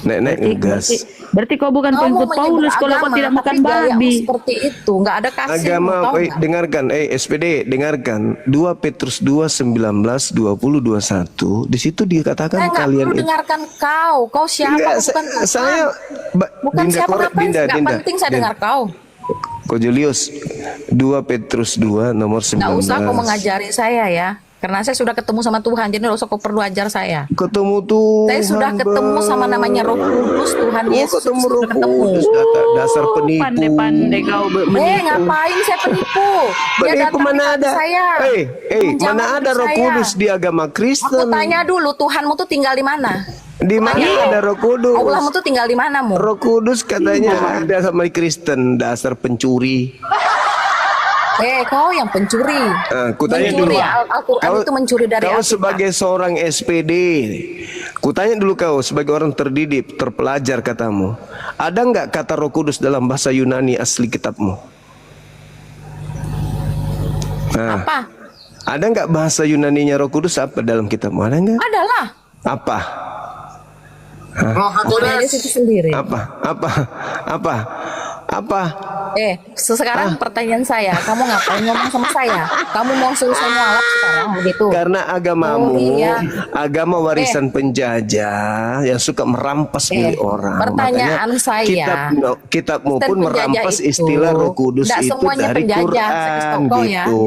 Nek ngegas. Berarti kau bukan Kau pengikut mau Paulus menyebut kalau kau agama, tidak makan tapi gayamu babi. seperti itu, nggak ada kasih. Agama, tahu nggak? dengarkan, SPD, dengarkan 2 Petrus 2, 19, 20, 21. Di situ dikatakan Saya nggak kalian perlu dengarkan kau siapa? Enggak, Bukan saya bukan Dinda, siapa ngapain, Dinda, nggak Dinda, penting saya Dinda. dengar kau. Ko Julius 2 Petrus 2 nomor 19. Nggak usah kau mengajari saya ya. Karena saya sudah ketemu sama Tuhan, jadi nggak usah kau perlu ajar saya. Ketemu Tuhan. Saya sudah ketemu sama namanya Roh Kudus, Tuhan Yesus. Ketemu Sudah Roh Kudus, dasar penipu. Pandai-pandai kau menipu. Ngapain saya penipu? Dia Penipu datang di mana hati ada? saya. Menjamah Menjamah mana ada hidup Roh saya. Kudus di agama Aku Kristen? tanya dulu, Tuhanmu tuh tinggal di mana? Di mana ada Roh Kudus? Allahmu tuh tinggal di mana, Mu? Roh Kudus katanya ada sama Kristen, dasar pencuri. Kau yang pencuri. Kutanya Mencuri dulu. Al-Quran itu mencuri dari Kau Alkitab. sebagai seorang SPD, kutanya dulu kau sebagai orang terdidik, terpelajar katamu, ada nggak kata Roh Kudus dalam bahasa Yunani asli kitabmu? Apa? Ada nggak bahasa Yunaninya Roh Kudus apa dalam kitabmu? Ada nggak? Adalah. Apa? Roh Dari HaKodes. situ sendiri. Apa? Sekarang pertanyaan saya, kamu ngapain ngomong sama saya? Kamu mau suruh saya mualaf sekarang begitu? Karena agamamu, Oh, iya. agama warisan penjajah yang suka merampas milik orang. Pertanyaan Makanya saya, kitabmu Kristen pun penjajah merampas itu istilah Roh Kudus nggak itu semuanya dari penjajah, saya kasih Quran tahu kau ya. gitu.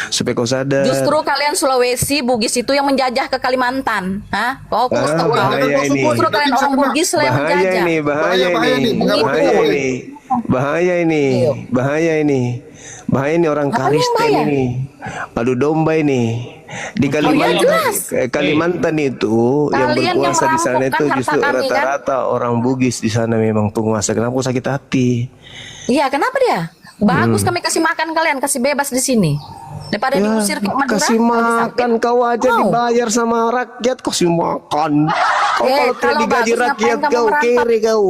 Supaya kau sadar. Justru kalian Sulawesi, Bugis itu yang menjajah ke Kalimantan. Hah? Kau harus tahu kau. bahaya ini. Justru kalian orang Bugis lah yang Bahaya menjajah. ini, bahaya Bahaya ini, nih, mengamuk bahaya nih. ini, bahaya ini, bahaya ini, bahaya ini orang Apa yang Kristen bahaya? ini, adu domba ini. Di Kalimantan, jelas. Kalimantan itu yang Kalian yang berkuasa di sana itu merampokkan justru harta kami, kan? rata-rata orang Bugis di sana memang penguasa. Kenapa kau sakit hati? Iya, kenapa dia? Bagus kami kasih makan kalian, kasih bebas di sini. Daripada diusir ke Madura. kasih makan kau aja Wow. dibayar sama rakyat, kasih makan. Kau kalau tidak kalau digaji bagus, rakyat ngapain kamu kau merantau? kere kau.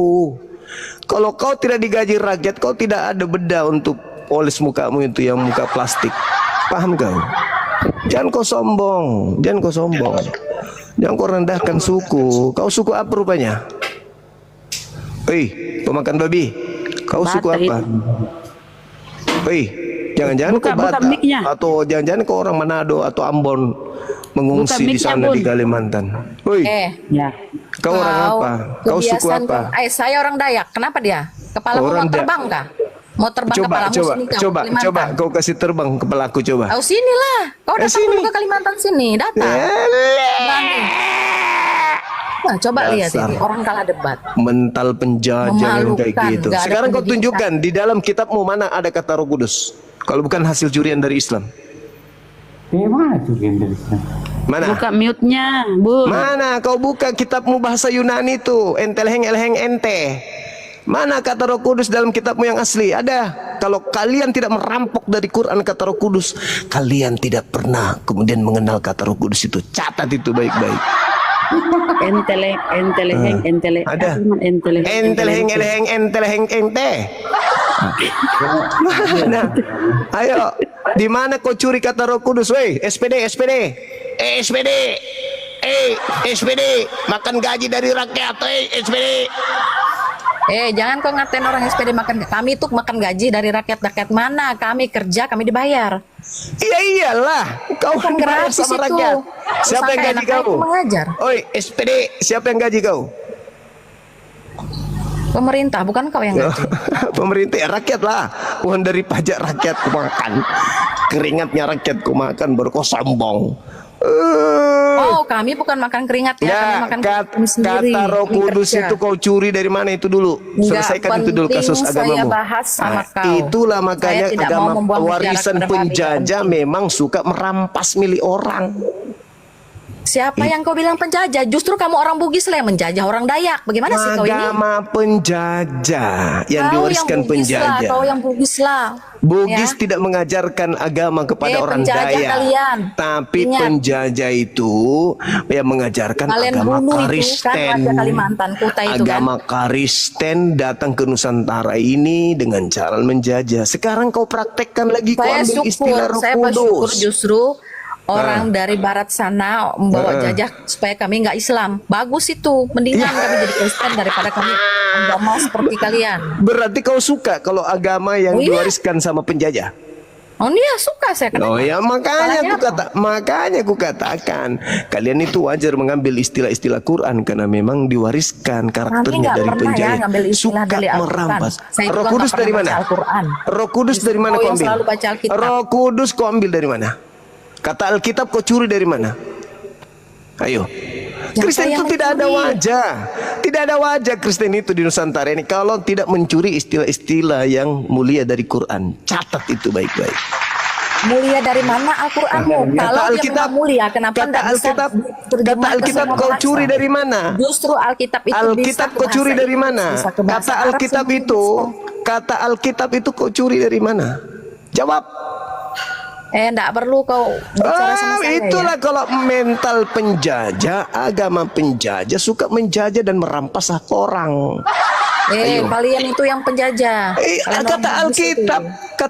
Kalau kau tidak digaji rakyat, kau tidak ada beda untuk polis mukamu itu yang muka plastik. Paham kau? Jangan kau sombong, jangan kau sombong. Jangan kau rendahkan suku. Kau suku apa rupanya? Pemakan babi. Kau suku Batak apa? Jangan-jangan Buka- kau buka Batak mic-nya. atau jangan-jangan kau orang Manado atau Ambon mengungsi Buka di mic-nya, sana Bun. di Kalimantan. Ya. Kau orang apa? Kau suku kebiasaan apa? saya orang Dayak. Kenapa dia? Kepala Orang mau terbang kah? Mau terbang Coba, kepalamu coba, sini kau, coba, Kalimantan. coba kau kasih terbang kepalaku coba. Kau sini lah. Kau datang sini. dulu ke Kalimantan sini, datang. Berani. Nah, coba lihat Dasar. ini orang kalah debat. Mental penjajah yang kayak Memalukan, gitu. nggak ada Sekarang kau pendidikan. tunjukkan di dalam kitabmu mana ada kata Roh Kudus. Kalau bukan hasil curian dari Islam. Mana? Buka mute-nya, Bu. Mana kau buka kitabmu bahasa Yunani itu, entelheng elheng ente. Mana kata Roh Kudus dalam kitabmu yang asli? Ada. Kalau kalian tidak merampok dari Quran kata Roh Kudus, kalian tidak pernah kemudian mengenal kata Roh Kudus itu. Catat itu baik-baik. Enteleheng. Ada. Enteleheng. Entelheng elheng entelheng ente. Mana? Ayo, di mana kau curi kata Roh Kudus? Woi, SPD. SPD, makan gaji dari rakyat, SPD. Jangan kau ngatain orang SPD makan. Kami tuh makan gaji dari rakyat mana? Kami kerja, kami dibayar. Iya iyalah, kau Bukan dibayar gratis sama itu. rakyat. Siapa yang Sangka gaji enak aja kau? mengajar. Oi, SPD, siapa yang gaji kau? Pemerintah, bukan kau yang ngajar. Pemerintah ya, rakyat lah. Uang dari pajak rakyat ku makan. Keringatnya rakyat ku makan baru kau sombong. Oh, kami bukan makan keringat ya, kami makan keringat sendiri. Kata Roh Kami Kudus kerja. itu kau curi dari mana itu dulu? Nggak Selesaikan itu dulu penting kasus saya agamamu. bahas sama kau. Itulah makanya Saya tidak agama mau membuang jarak warisan kepada kami, penjajah penting. memang suka merampas milik orang. Siapa yang kau bilang penjajah? Justru kamu orang Bugis lah yang menjajah orang Dayak. Bagaimana sih kau ini? Agama penjajah yang Kau diwariskan yang Bugis lah, penjajah. kau yang Bugis lah. Bugis Ya. tidak mengajarkan agama kepada orang penjajah Dayak, kalian. tapi Ingat. penjajah itu yang mengajarkan Kalian agama bunuh itu kan Kristen. warga Kalimantan, Kuta itu kan. Agama Kristen datang ke Nusantara ini dengan cara menjajah. Sekarang kau praktekkan lagi, kau Saya ambil istilah Roh saya bersyukur Kudus. justru orang dari barat sana membawa jajah supaya kami nggak Islam. Bagus itu, mendingan kami jadi Kristen daripada kami agama seperti kalian. Berarti kau suka kalau agama yang Oh, iya. diwariskan sama penjajah? Oh iya suka saya Oh kenapa? ya Salahnya apa? makanya aku katakan kalian itu wajar mengambil istilah-istilah Quran karena memang diwariskan karakternya nggak dari pernah ya penjajah. ngambil istilah Suka dari Al-Quran. merampas. Saya juga Roh nggak Kudus pernah dari baca mana? Al-Quran. Roh Kudus dari mana Kau kau yang ambil? selalu baca Alkitab. Roh Kudus kau ambil dari mana? Kata Alkitab kau curi dari mana? Ayo. Kristen saya itu tidak ada mencuri. wajah. Tidak ada wajah Kristen itu di Nusantara ini kalau tidak mencuri istilah-istilah yang mulia dari Quran. Catat itu baik-baik. Mulia dari mana Al-Qur'anmu? Kalau dia Alkitab, memang mulia, kenapa kata enggak bisa Alkitab, terjemah kata ke Alkitab semua kau bahasa? curi dari mana? Justru Alkitab itu bisa Alkitab ke kau bahasa curi dari Inggris, mana? bisa ke bahasa Kata Arab, Alkitab semuanya itu, bisa. kata Alkitab itu kau curi dari mana? Jawab. Enggak perlu kau bicara sama saya Itulah ya. kalau mental penjajah, agama penjajah suka menjajah dan merampas hak orang. Kalian itu yang penjajah. Kalian Kata orang bagus itu.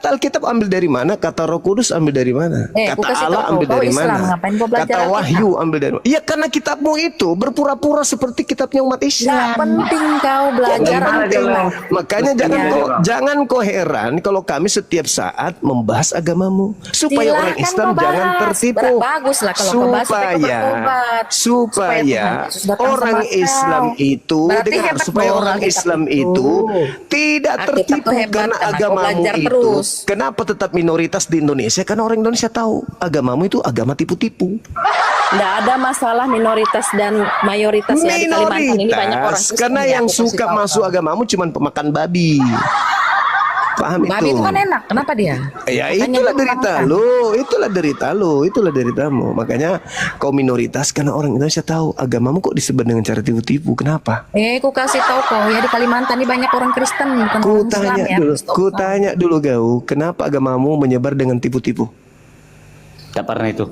Alkitab ambil dari mana? Kata Roh Kudus ambil dari mana? Ku Kata kasih Allah tahu ambil kau dari Islam, mana? ngapain kau belajar Kata Alkitab? Wahyu ambil dari mana? Ya karena kitabmu itu berpura-pura seperti kitabnya umat Nggak Islam. penting kau belajar Nggak penting. Alkitab. Makanya jangan kau heran kalau kami setiap saat membahas agamamu supaya orang Silahkan Islam kau jangan bahas. tertipu. Baguslah kalau kau bahas supaya kau bertobat. Supaya Tuhan Yesus datang orang sama kau. Islam itu Berarti dengar, hebat supaya dong orang Alkitab Islam itu. itu tidak Alkitab tertipu tuh hebat karena karena kau agamamu belajar itu. terus. Kenapa tetap minoritas di Indonesia? Karena orang Indonesia tahu agamamu itu agama tipu-tipu. Nggak ada masalah minoritas dan mayoritas ya di Kalimantan ini banyak orang Kristen Karena ya, yang aku kasih suka tahu masuk kau. agamamu cuman pemakan babi. Paham Babi itu kan enak, kenapa dia? Ya Makanya itulah dia derita makan. itulah deritamu. Makanya kau minoritas karena orang Indonesia tahu agamamu kok disebut dengan cara tipu-tipu. Kenapa? Ku kasih tahu kok ya di Kalimantan ini banyak orang Kristen bukan Ku orang Islam tanya ya. dulu, Stop. ku tanya dulu Gau, kenapa agamamu menyebar dengan tipu-tipu? Tak pernah itu.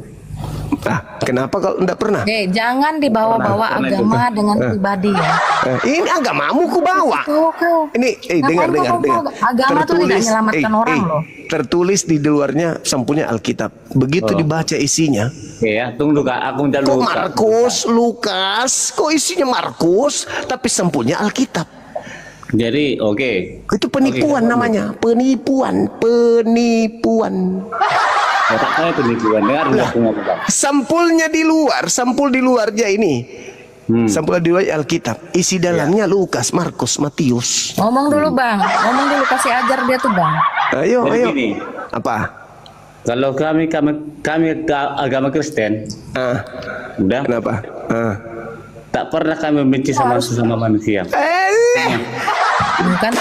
Kenapa kalau enggak pernah? Jangan dibawa-bawa Pernah agama dengan pribadi ya. Ini agamamu ku bawa. Tuh kau. Ini dengar. Ngapain kau bawa? Agama tuh tidak menyelamatkan orang loh. Tertulis di luarnya sampulnya Alkitab. Begitu dibaca isinya, Ya, tunggu Kak, aku minta kok dulu. Kak. Markus, Lukas, kok isinya Markus, tapi sampulnya Alkitab. Jadi, oke. Itu penipuan namanya, penipuan. Otak saya penipuan. Dengar dulu aku ngomong, Kak. Sampulnya di luar, sampul di luarnya ini. Sampul di luar Alkitab. Isi dalamnya Lukas, Markus, Matius. Ngomong dulu Bang, ngomong dulu kasih ajar dia tuh Bang. Ayo. Jadi gini, Apa? kalau kami ke agama Kristen, udah Kenapa? tak pernah kami membenci sama sesama manusia. Bukan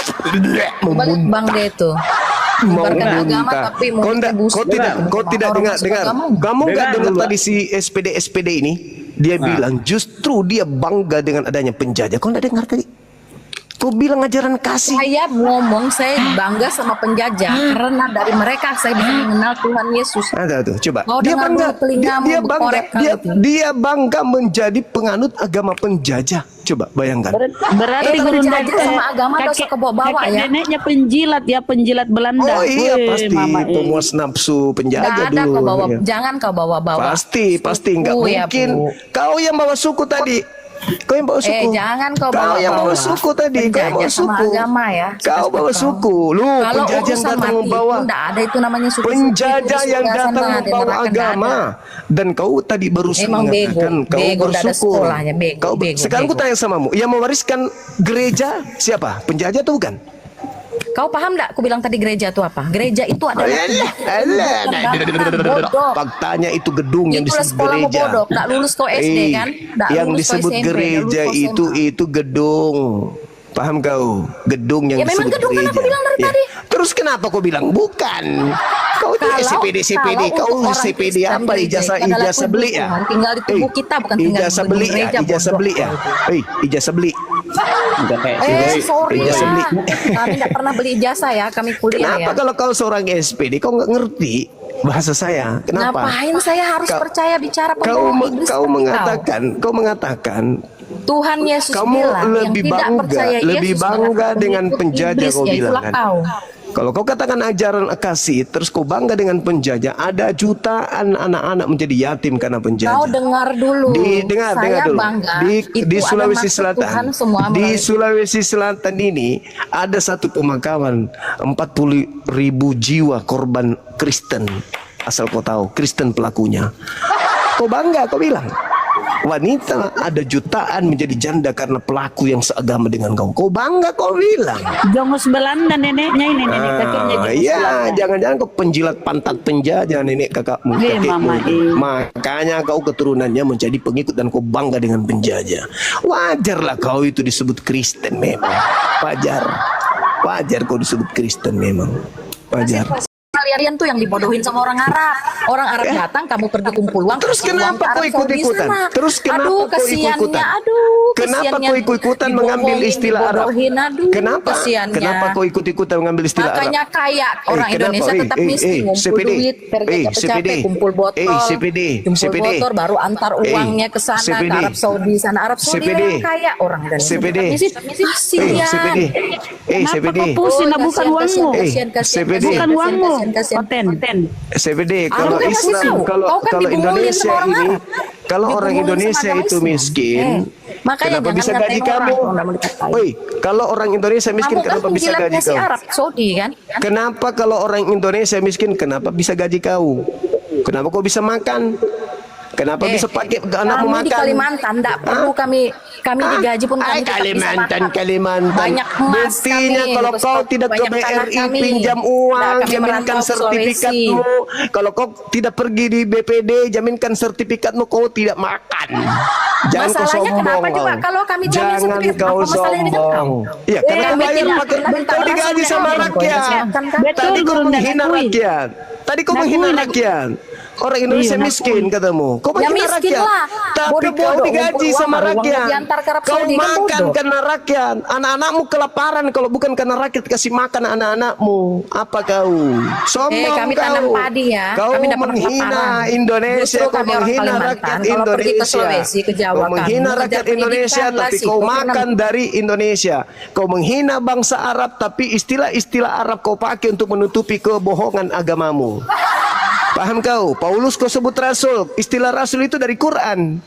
balik Bang dia itu. Mau Bukan agama muntah. tapi Kau mungkin tidak dengar. Kamu nggak Dengar dengar dulu. tadi si SPD ini? Dia bilang justru dia bangga dengan adanya penjajah. Kau nggak dengar tadi? Kau bilang ajaran kasih. Saya ngomong saya bangga sama penjajah karena dari mereka saya bisa mengenal Tuhan Yesus. Ada tuh, coba. Kau Dia dengar bangga. dulu telingamu Dia bangga. berkorek kali itu. Dia bangga menjadi penganut agama penjajah. Coba bayangkan. Berarti guru penjajah sama agama gak usah kebawa-bawa kakek ya. neneknya penjilat Belanda. Oh iya Weh, pasti mama, pemuas nafsu Nggak penjajah ada dulu. kau bawa, Ya. jangan kau bawa-bawa. Pasti nggak Suku ya, mungkin. Bu. Kau yang bawa suku tadi. Kau yang bawa suku. Jangan kau Kau yang bawa bawa-bawa. suku tadi. Kau yang bawa Penjajah sama suku. agama ya. Kau bawa Kau. suku. Lu Kalau penjajah yang urusan datang mati membawa. itu nggak ada itu namanya suku. Penjajah yang datang membawa agama. Dan kau tadi barusan Emang mengatakan bego. kau Bego, nggak ada bersyukur. sekolahnya. Bego, bego, Sekarang ku bego. tanya samamu. Yang mewariskan gereja siapa? Penjajah atau bukan? Kau paham nggak? Aku bilang tadi gereja itu apa? Gereja itu adalah bodoh. Faktanya itu gedung yang Itulah disebut sekolahmu gereja. bodoh. Nggak lulus kau SD kan? Nggak Yang lulus kau disebut SMP, gereja nggak lulus kau SMA. itu gedung. Paham kau? Gedung yang Ya, memang disebut gedung, kan gereja. aku bilang dari tadi. Terus kenapa kau bilang bukan? Kau tuh Kalau CPD, untuk kau orang CPD Kristen, apa? gereja Ijazah itu adalah beli ya? tubuh Tuhan, tinggal di tubuh kita, bukan tinggal di ijazah gedung beli ya? gereja, Ijazah bodoh. beli ya? Ijazah beli. Udah kayak si Boy. Sorry Ijazah ya. beli. Kami nggak pernah beli ijazah ya, kami kuliah Kenapa ya. kalau kau seorang SPD kau nggak ngerti bahasa saya? Kenapa? Ngapain saya harus percaya bicara Kau pembohong iblis kau seperti kau mengatakan Tuhan Yesus kamu bilang lebih yang tidak bangga, percaya lebih Yesus bangga adalah dengan pengikut penjajah iblis, kau ya bilang itulah kan. kau. Kalau kau katakan ajaran kasih, terus kau bangga dengan penjajah, ada jutaan anak-anak menjadi yatim karena penjajah. Kau dengar dulu. Dengar Saya dulu. bangga. Di Itu ada Sulawesi maksud Selatan, Tuhan semua di melalui- Sulawesi Selatan ini ada satu pemakaman 40.000 jiwa korban Kristen. Asal kau tahu, Kristen pelakunya. Kau bangga, kau bilang. Wanita ada jutaan menjadi janda karena pelaku yang seagama dengan kau. Kau bangga, kau bilang. Jongos Belanda neneknya ini, nenek kakeknya Jongos Iya, Belanda. jangan-jangan kau penjilat pantat penjajah nenek kakakmu, Iya, kakekmu. mama, iya. Makanya kau keturunannya menjadi pengikut dan kau bangga dengan penjajah. Wajarlah kau itu disebut Kristen memang. Wajar kau disebut Kristen memang. Wajar. kalian tuh yang dibodohin sama orang Arab. Orang Arab datang, kamu pergi kumpul uang. Terus kasih uang kenapa ke kau Arab Saudi ikut-ikutan? sana. Terus kenapa Aduh, kau kesiannya, ikut-ikutan? aduh, Kenapa kesiannya. kau ikut-ikutan mengambil Dibohongin, istilah Arab? dibodohin, aduh, Kenapa? kesiannya. Kenapa kau ikut-ikutan mengambil istilah Arab? Makanya kaya orang kenapa? Indonesia tetap miskin, ngumpul CPD. duit, kerja CPD. capek, kumpul botol, CPD. kumpul CPD. botol, baru antar uangnya ke sana, CPD. ke Arab Saudi sana. Arab Saudi CPD. orang kaya, orang Indonesia CPD. tetap miskin. Kasian. CPD. Kenapa CPD. kau pusing? Nah, bukan uangmu. CPD. Bukan uangmu. Kasian. Konten. CPD Aku kalau kan kasih Islam, tahu. kalau Kau kan kalau dibungulin Indonesia sama orang ini, Arab. kalau orang Dibungulin Indonesia sama itu agama miskin, Makanya kenapa jangan bisa ngatain gaji orang kamu? kalau nggak mau dikatain. Woi, kalau orang Indonesia miskin, Kamu kan kenapa bisa gaji menjilatnya si kau? Arab Saudi kan? Kenapa kalau orang Indonesia miskin, kenapa bisa gaji kau? Kenapa kau bisa makan? Kenapa bisa pakai anakmu kami makan? di Kalimantan tidak perlu kami digaji pun kami tetap bisa makan. Kalimantan. Banyak emas Buktinya kami, kalau kau stok tidak ke banyak tanah BRI kami. pinjam Nah, uang, kami jaminkan merantau ke sertifikatmu. Kalau kau tidak pergi di BPD, jaminkan sertifikatmu, kau tidak makan. Jangan kau Masalahnya sombong. kenapa coba kau. kalau kami jamin Jangan sertifikat, kau apa masalahnya dengan sombong. kau? Iya, karena kau kami bayar tidak- pakai, kami kau tidak digaji langsung sama dengan kau, rakyat. silakan, kan? Betul, Tadi kau Guru, menghina nakui. rakyat. Tadi kau Nakui, menghina nakui. rakyat. Orang Indonesia Iya, miskin katamu. Kau Ya menghina miskin rakyat. lah. Tapi kau Bodoh-bodoh, digaji ngumpul sama uang, uangnya rakyat. diantar ke Arab Kau Saudi, kan makan bodoh. karena rakyat. Anak-anakmu kelaparan kalau bukan karena rakyat kasih makan anak-anakmu. Apa kau? Sombong kami kau. tanam padi ya. Kau Kami dapat menghina kelaparan. Indonesia. Justru Kau kami orang menghina Kalimantan, rakyat kalau pergi ke Indonesia. Sulawesi, ke Jawa, Kau kami menghina mengejar rakyat Indonesia, pendidikan lah tapi situ, kau karena- makan dari Indonesia. Kau menghina bangsa Arab, tapi istilah-istilah Arab kau pakai untuk menutupi kebohongan agamamu. Paham kau? Paulus kau sebut rasul. Istilah rasul itu dari Quran.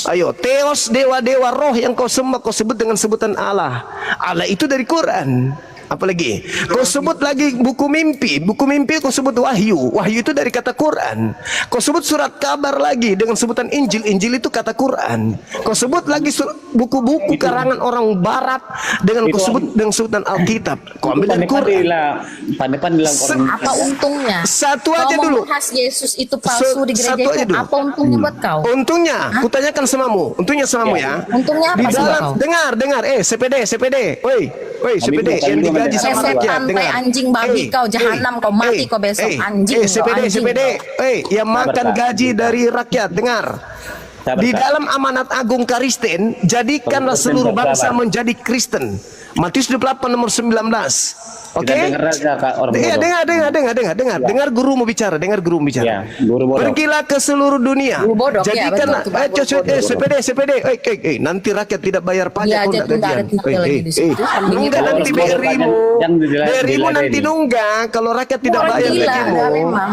Ayo, Theos, dewa-dewa roh yang kau sembah, kau sebut dengan sebutan Allah. Allah itu dari Quran. Apalagi kau sebut lagi buku mimpi kau sebut wahyu itu dari kata Quran. Kau sebut surat kabar lagi dengan sebutan Injil itu kata Quran. Kau sebut lagi buku-buku karangan orang Barat dengan kau sebut dengan sebutan Alkitab. Kau ambil dari Quran. Pandai bilang orang Apa untungnya? Satu aja Kau dulu. membahas Yesus itu palsu di gereja Satu aja itu. dulu. Apa untungnya buat kau? Untungnya, kutanyakan samamu. Untungnya samamu ya. Untungnya apa Di sih dalam, kau? dengar. CPD. Woi, CPD yang digaji sama Setan, rakyat. tai anjing babi kau, jahanam kau, mati kau besok, anjing kau, CPD. anjing Yang makan gaji dari rakyat, dengar. Di dalam amanat agung Kristen, jadikanlah seluruh bangsa menjadi Kristen. Matius 28 nomor 19. Oke? Dengar aja, Kak, orang Iya, bodoh. dengar guru mau bicara, Ya, guru bodoh. Pergilah ke seluruh dunia. Guru bodoh, ya, Jadikanlah betul, guru bodoh. CPD. Nanti rakyat tidak bayar pajak Iya, kau jadi enggak nggak ada gajian. titel lagi di situ. Nunggak nanti Bodoh, BRI-mu. yang BRI-mu nanti diladeni. nunggak kalau rakyat tidak Orang bayar gila, gajimu. ada memang.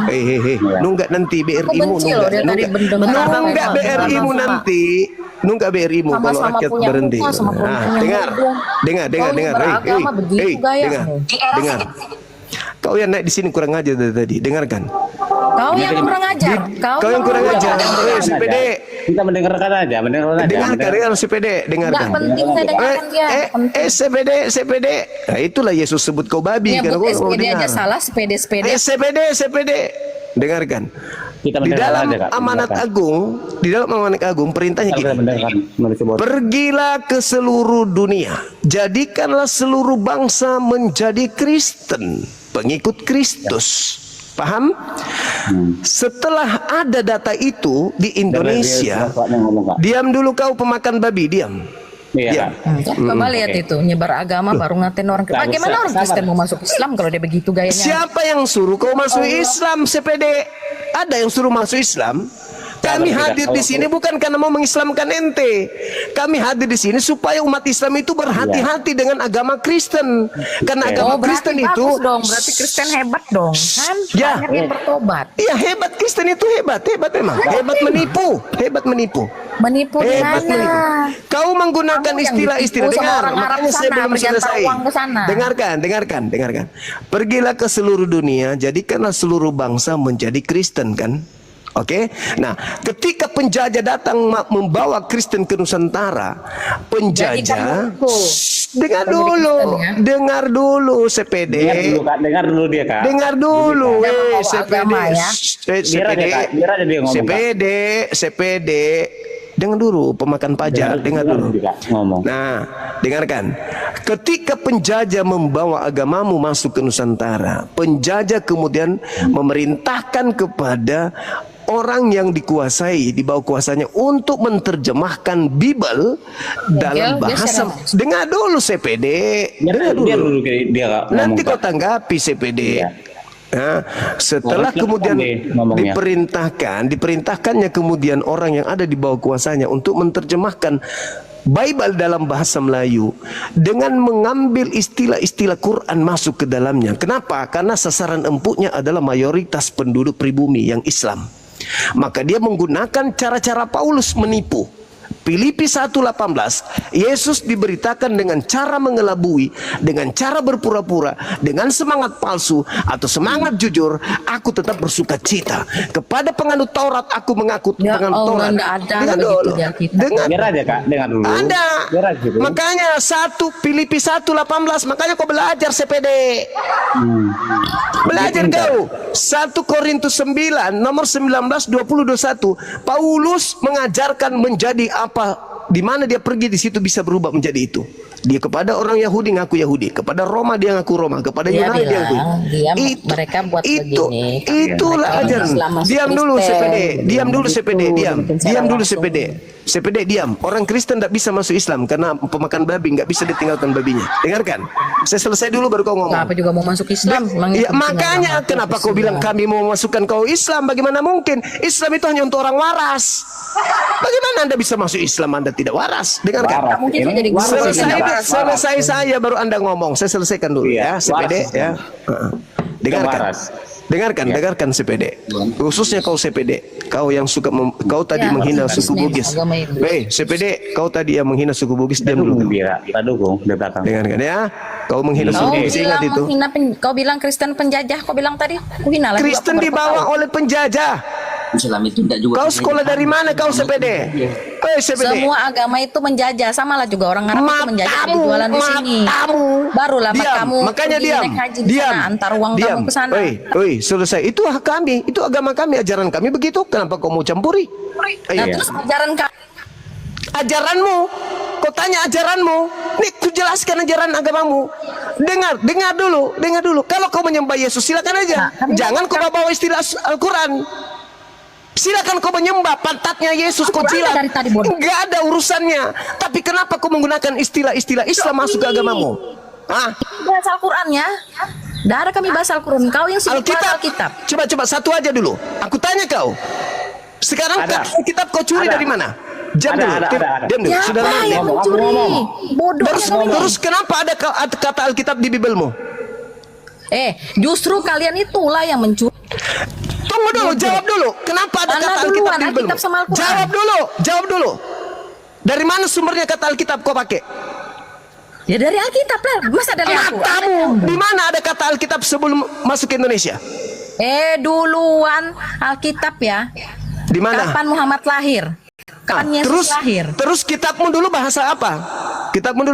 Nunggak nanti BRI-mu benci loh dia tadi mendengar Nunggak apa yang BRI-mu sama-sama. nanti. Nunggak BRI-mu kalau Sama-sama rakyat punya berhenti. muka, sama punya Dengar. hidung. Dengar. Kau beragama begitu gayamu. Dengar. Kau yang naik di sini kurang aja dari tadi. Dengarkan. Kau yang kurang ajar. Kau yang kurang ajar. CPD. Kita mendengarkan aja. Dengarkan CPD. Nggak Dengarkan. penting saya dengarkan dia. nggak penting. CPD. Nah, itulah Yesus sebut kau babi. Nyebut Karena kau SPD aja dengar. salah, SPD. CPD. Dengarkan. Kita Di mendengarkan dalam aja, Kak. amanat agung, perintahnya Kita gini. mendengarkan manusia bodoh. Pergilah ke seluruh dunia. Jadikanlah seluruh bangsa menjadi Kristen, pengikut Kristus. Paham? Setelah ada data itu di Indonesia, diam dulu kau pemakan babi, diam. Iya, Kak. Coba lihat itu, nyebar agama baru ngatain orang Kristen. Nggak Bagaimana bisa, orang sabar. Kristen mau masuk Islam kalau dia begitu gayanya? Siapa yang suruh kau masuk Islam, CPD? Ada yang suruh masuk Islam? Kami Sabar, hadir tidak. di sini bukan karena mau mengislamkan ente. Kami hadir di sini supaya umat Islam itu berhati-hati dengan agama Kristen. Karena agama Kristen berarti itu bagus dong, berarti Kristen hebat dong, kan? Ya. Banyak yang bertobat. Iya hebat, Kristen itu hebat memang. Hebat menipu. Menipu di Hebat mana? menipu. Kau menggunakan Kamu yang istilah-istilah, ditipu sama dengar, orang Arab makanya saya sana, belum beri antar selesai. uang ke sana. Dengarkan. Pergilah ke seluruh dunia, jadikanlah seluruh bangsa menjadi Kristen, kan? Oke, nah ketika penjajah datang membawa Kristen ke Nusantara, penjajah, Jadikan musuh. Shh, dengar Kristen ya. dulu, CPD, Dengar dulu dia, Kak. dengar dulu, Jangan bawa CPD, agama, ya. Shh, Biar aja, Kak. Biar aja dia ngomong, Kak. CPD, dengar dulu pemakan pajak, dengar dulu. Ngomong. Nah, dengarkan. Ketika penjajah membawa agamamu masuk ke Nusantara, penjajah kemudian memerintahkan kepada orang yang dikuasai, di bawah kuasanya untuk menerjemahkan Bible dalam bahasa. Dengar dulu CPD, dengar dulu. Biar dulu dia ngomong. Nanti kau Kak. tanggapi CPD. Iya. Nah, setelah Silakan kemudian deh ngomongnya. diperintahkannya kemudian orang yang ada di bawah kuasanya untuk menerjemahkan Bible dalam bahasa Melayu dengan mengambil istilah-istilah Quran masuk ke dalamnya. Kenapa? Karena sasaran empuknya adalah mayoritas penduduk pribumi yang Islam. Maka dia menggunakan cara-cara Paulus menipu. Filipi 1:18, Yesus diberitakan dengan cara mengelabui, dengan cara berpura-pura, dengan semangat palsu atau semangat jujur. Aku tetap bersuka cita. Kepada penganut Taurat aku mengaku Ya penganut Allah, Taurat. nggak ada Dengar begitu dulu. di Alkitab. Dengar. Biar aja Kak, dengar dulu. Ada. Biar aja dulu. Makanya Filipi 1:18, makanya kau belajar CPD. Belajar kau. 1 Korintus 9 nomor 19 20 21. Paulus mengajarkan menjadi apa, di mana dia pergi di situ bisa berubah menjadi itu. Dia kepada orang Yahudi ngaku Yahudi, kepada Roma dia ngaku Roma, kepada Dia Yunani dia ngaku. bilang, mereka buat begini. Itulah Mereka ajaran. Islam masuk Diam dulu Kristen, CPD, diam dulu begitu, CPD, diam. bikin secara Diam dulu langsung. CPD. CPD diam. Orang Kristen tidak bisa masuk Islam karena pemakan babi, nggak bisa ditinggalkan babinya. Dengarkan. Saya selesai dulu baru kau ngomong. Kenapa juga mau masuk Islam? Emang Ya, itu makanya agama kenapa itu kau bilang Islam. kami mau masukkan kau Islam? Bagaimana mungkin? Islam itu hanya untuk orang waras. Bagaimana Anda bisa masuk Islam? Anda tidak waras. Dengarkan. Waras. Mungkin Emang jadi waras guru. Selesai, waras. selesai saya baru Anda ngomong. Saya selesaikan dulu Iya, ya, CPD waras. ya. Dengarkan. waras. Dengarkan CPD. Khususnya kau CPD. Kau yang suka kau tadi Ya, menghina Islam, suku Bugis. agama itu. CPD, kau tadi yang menghina suku Bugis, Kita diam dukung dulu. dia, kita dukung di belakang. Dengarkan ya. Kau menghina Kau suku Bugis, ingat itu. kau bilang Kristen penjajah, kau bilang tadi. Aku hina lagi. Kristen aku dibawa berapa oleh penjajah. Islam itu tidak juga Kau sekolah dari mana kau CPD? CPD. Semua agama itu menjajah, sama lah juga orang Arab itu menjajah Matamu, jualan di sini. matamu. Barulah Diam, kamu makanya pergi diam, naik haji di diam, sana, antar uang diam. kamu ke sana. Selesai. Itu hak kami, itu agama kami, ajaran kami begitu. Kenapa kau mau campuri? Nah, Iya. terus ajaran kamu Ajaranmu, kau tanya ajaranmu. Nih, ku jelaskan ajaran agamamu. Dengar dulu. Kalau kau menyembah Yesus, silakan aja. Jangan kau bawa istilah Al-Quran. Silakan kau menyembah pantatnya Yesus, kau Aku jilat. ada dari tadi, bodoh. Enggak ada urusannya. Tapi kenapa kau menggunakan istilah-istilah Islam masuk ke agamamu? Hah? bahasa Al-Qurannya? Tidak ada kami bahasa Al-Quran. Kau yang sibuk bahasa Alkitab. Coba satu aja dulu. Aku tanya kau. Sekarang Ada. Alkitab kau curi Ada. dari mana? Diam Ada, dulu. ada. Diam dulu. Sudah Siapa lama. yang Ngomong, aku mencuri? ngomong. Bodoh. Terus kenapa ada kata Alkitab di Bibelmu? Justru kalian itulah yang mencuri. Tunggu dulu, jawab dulu. Kenapa ada Mana kata Alkitab duluan, di Bibelmu? Alkitab sama Al-Quran? Jawab dulu. Dari mana sumbernya kata Alkitab kau pakai? Ya dari Alkitab lah. Masa dari aku? Matamu. Di mana ada kata Alkitab sebelum masuk ke Indonesia? Duluan Alkitab ya. Di mana? Kapan Muhammad lahir? Kapan Yesus lahir? Terus kitabmu dulu bahasa apa?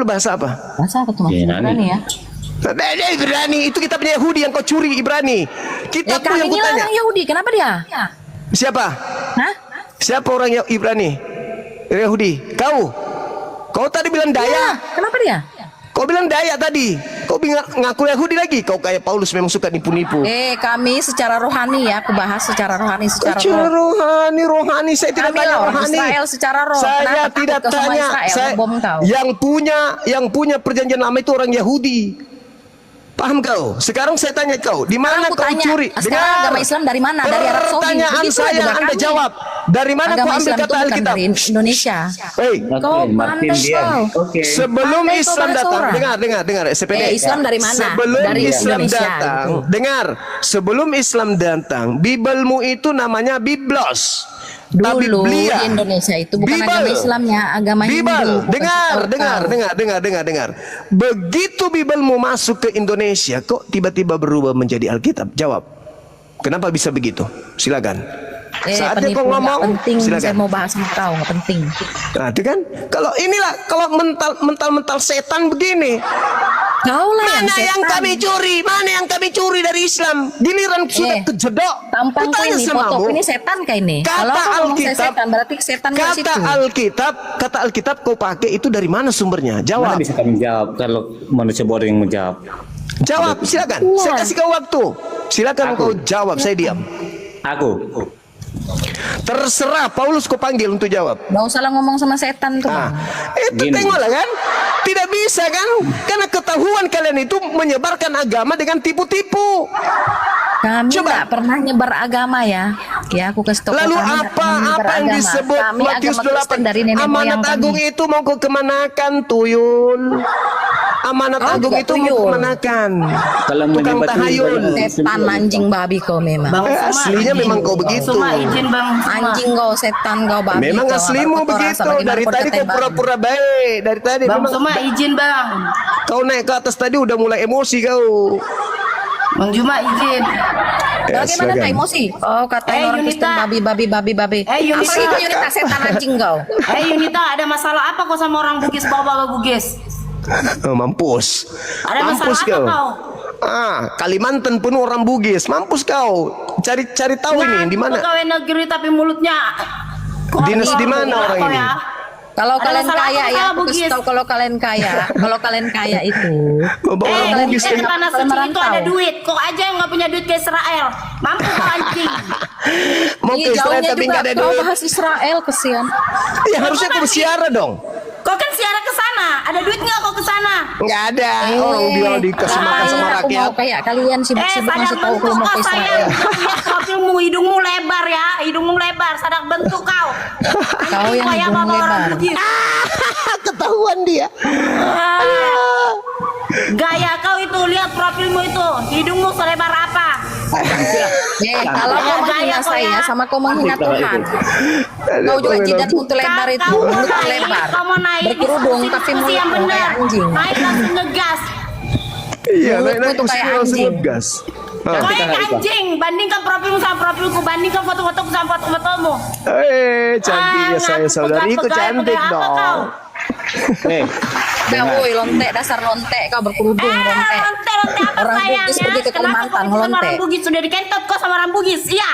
Bahasa apa? Bahasa apa tuh? Ibrani. Ya. Ibrani itu kitabnya Yahudi yang kau curi, Ibrani. Kitabmu Kami yang ini kutanya. orang Yahudi. Kenapa dia? Siapa? Hah? Siapa orang Ibrani? Yahudi. Kau tadi bilang Ya, Daya. kenapa dia? Kau bilang Daya tadi. Kau ngaku Yahudi lagi. Kau kayak Paulus memang suka nipu-nipu. Kami secara rohani ya. Aku bahas secara rohani. Secara Rohani. Saya tidak Kami tanya lah orang rohani. Israel secara roh. Saya Kenapa tidak takut kau sama tanya. Israel? Bom kau. Yang punya perjanjian lama itu orang Yahudi. Paham kau? Sekarang saya tanya kau, di mana Aku kau tanya, curi? sekarang agama Islam dari mana? Dari Arab Saudi. Pertanyaan Begitu saya juga Anda kami. jawab. Dari mana kau Agama ambil Islam itu kata bukan Alkitab? dari Indonesia. Hei, Kau Martin pandai diam. kau. Oke. sebelum Pandai kau Islam bahasa datang, orang. dengar CPD. Islam dari mana? Sebelum Dari Islam Indonesia, datang, gitu. dengar. Sebelum Islam datang, Bibelmu itu namanya Biblos. Dulu Biblia. di Indonesia itu bukan Bible. agama Islamnya, agama Bible. Hindu. bukan Dengar. Begitu Bibelmu masuk ke Indonesia, kok tiba-tiba berubah menjadi Alkitab? Jawab. Kenapa bisa begitu? Silakan. Saatnya penipu kau nggak ngomong, penting. Saya silakan. mau bahas sama kau, nggak penting. Nah, itu kan. Kalau inilah, kalau mental setan begini. Kau lah Mana yang setan. kami curi? Mana yang kami curi dari Islam? Giliran sudah kejedok. Tampangku Kutanya ini, sama foto mu. ini setan kayak ini. Kata Kalau kau ngomong saya Alkitab, setan, berarti setan di situ. kata Alkitab kau pakai itu dari mana sumbernya? Mana Jawab. bisa kami jawab kalau manusia bodoh yang menjawab? Jawab, silakan. Saya kasih kau waktu. Silakan kau jawab, saya diam. Aku. Terserah Paulus kau panggil untuk jawab. Nggak usah lah ngomong sama setan tuh. Nah, Bang. itu Gini. tengoklah kan. Tidak bisa kan? Karena ketahuan kalian itu menyebarkan agama dengan tipu-tipu. Kami Coba. nggak pernah nyebar agama ya. Ya aku kasih tahu Lalu kami nggak pernah nyebar apa yang agama. disebut Kami Matius agama Kristen 8? dari nenek moyang Amanat kami. agung itu mau kau kemanakan, tuyul? Amanat Kau agung juga itu mau tuyul. kemanakan? Kalau Tukang menyebut tahayul. Setan anjing babi kau memang. Aslinya memang kau begitu. izin Bang. Anjing kau, setan kau, babi. Memang kau. aslimu Apa kau begitu. rasa bagaimana Dari kau tadi dikatain kau pura-pura baik. Dari tadi Bang memang Suma izin Bang. kau naik ke atas tadi udah mulai emosi kau. Bang Juma izin. Bagaimana silakan. kau emosi? Oh katain orang Kristen Yunita. babi. Yunita. Apa itu Yunita, setan anjing kau? Yunita, ada masalah apa kau sama orang Bugis, bawa-bawa Bugis? Oh, mampus. Ada Mampus masalah apa kau? Kalimantan penuh orang Bugis. Mampus kau. Cari tahu ini di mana? Pegawai negeri tapi mulutnya. Dinas di mana orang Kau ini? ya? Kalau Ada kalian masalah kaya apa ya, sama aku kasih Bugis? tahu kalau kalian kaya itu. Bawa orang kalian Bugis bisa tuh. Di tanah Kalian suci itu ada merantau. duit. Kok aja yang nggak punya duit ke Israel? Mampu kau anjing. Mau ke Ih, Israel jauhnya tapi juga nggak ada kau duit. bahas Israel, kesian. Ya harusnya kau bersiara dong. Kau kan siara ke sana. Ada duit nggak kau ke sana? Nggak ada. Orang dia dikasih makan sama Aku rakyat. mau kayak kalian sibuk-sibuk sadar ngasih tahu bentuk kalau mau kau ke Israel. sayang. Lihat profilmu, hidungmu lebar ya. Hidungmu lebar, sadar bentuk kau. Kau yang Kau hidung bawa orang lebar. Bugis. Ketahuan dia. Gaya kau itu, lihat profilmu itu. Hidungmu selebar apa? Kalau kau menghina kau saya ya. sama kau menghina Tuhan. Kau juga jidatmu tuh lebar itu, Kau mau mulutmu naik, lebar. kau mau naik. Berkerudung tapi Diskusi yang mulutmu benar. kayak anjing. Naik langsung ngegas. Iya, Mulutmu naik tuh kursi kayak langsung anjing. ngegas. Kau yang anjing. Bandingkan profilmu sama profilku. Bandingkan foto-fotoku sama foto-fotomu. Cantiknya saya saudariku cantik dong. Kau woi lontek, dasar lontek, kau berkerudung lontek. Lonte apa Orang sayang Bugis ya? pergi ke Kenapa Kalimantan, kau sama lonte. orang Bugis? Sudah dikentot kok sama orang Bugis? Iya.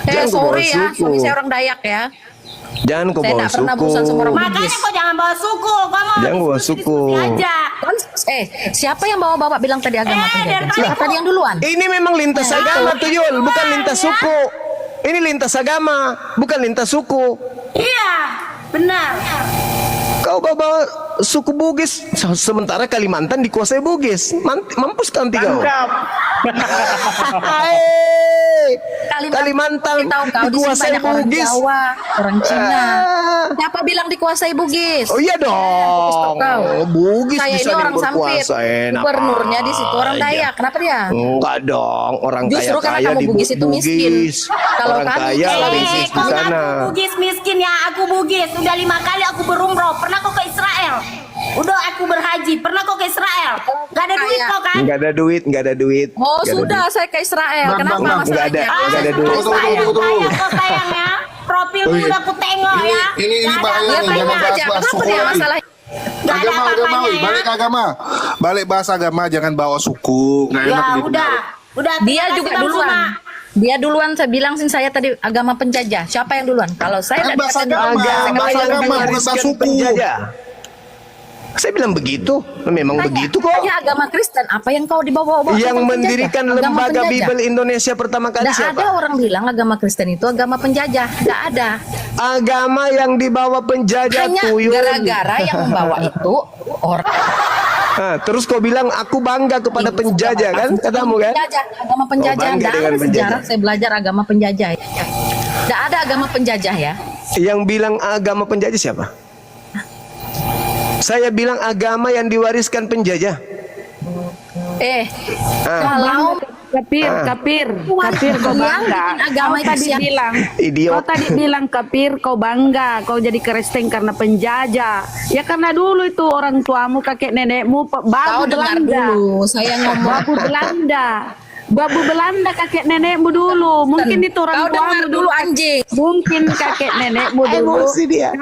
Jangan kau Sorry bawa ya, suku. suami saya orang Dayak ya. Jangan kau Saya bawa nggak pernah suku. berurusan sama orang Makanya Bugis. kau jangan bawa suku. Kau mau Jangan bawa diskusi suku. aja. Kan, siapa yang bawa bapak bilang tadi agama dari penjajahan? tadi Siapa aku- tadi yang duluan? Ini memang lintas agama tuh Yul, bukan lintas suku. Ini lintas agama, bukan lintas suku. Iya, benar. Kau bawa suku Bugis, sementara Kalimantan dikuasai Bugis. Mampus kan tiga. Kalimantan tahu kau di sini dikuasai banyak orang Bugis. Jawa, orang Cina. Ah. Siapa bilang dikuasai Bugis? Oh iya dong. Kau. Bugis Saya bisa ini orang sampit. berkuasa. Enak Gubernurnya di situ orang aja. Dayak. Kenapa dia? Enggak dong, orang Justru karena kaya kamu di Bugis itu miskin. Kalau Orang kami kaya kalau bisnis di kau sana. ngaku Bugis miskin ya, aku Bugis. Udah 5 kali aku berumroh. Pernah kau ke Israel? Udah aku berhaji. Pernah kau ke Israel? Gak ada duit Kaya. kau kan? Enggak ada duit, enggak ada duit. Oh Nggak ada sudah, duit. saya ke Israel. Bang, Kenapa bang, nggak ada. masalahnya? Nggak ada duit. Sayang kau sayang ya. Profilmu udah aku tengok ya. Ini Nggak ada bahaya Ya nih, tanya jangan aja, bahas-bahas kenapa suku dia lagi. masalah? Gak ada Agama, apa-apanya ya. balik agama. Balik bahas agama, jangan bawa suku. Nggak enak Ya gitu. udah. Udah. Dia terima kasih, juga Bang duluan. Suma. Dia duluan, saya bilang sih saya tadi agama penjajah. Siapa yang duluan? Kalau saya Kan nggak bahasa dikatakan agama, duluan, saya nggak bahasa bilang agama, duluan. bukan bahasa suku. Penjajah. Saya bilang begitu, memang begitu kok. Tanya agama Kristen, apa yang kau dibawa-bawa? Yang Agama mendirikan penjajah? Agama lembaga penjajah. Bible Indonesia pertama kali Nggak siapa? ada orang bilang agama Kristen itu agama penjajah. Nggak ada. Agama yang dibawa penjajah Hanya tuyul. gara-gara yang membawa itu orang. Terus kau bilang aku bangga kepada penjajah kan? Katamu kan? Penjajah, agama penjajah. bangga Nggak dengan ada penjajah. sejarah saya belajar agama penjajah. Nggak ada agama penjajah ya. Yang bilang agama penjajah siapa? Saya bilang agama yang diwariskan penjajah. Kalau Kapir, kapir kau Yang bangga. bikin agama Kau itu tadi siapa? bilang, Idiot. kau tadi bilang kapir, kau bangga, kau jadi Kristen karena penjajah. Ya karena dulu itu orang tuamu, kakek nenekmu kau babu dengar Belanda, dulu, saya ngomong. babu Belanda. Babu Belanda kakek nenekmu dulu. Mungkin itu orang Kau dengar tuamu dulu anjing. Mungkin kakek nenekmu dulu. Emosi dia.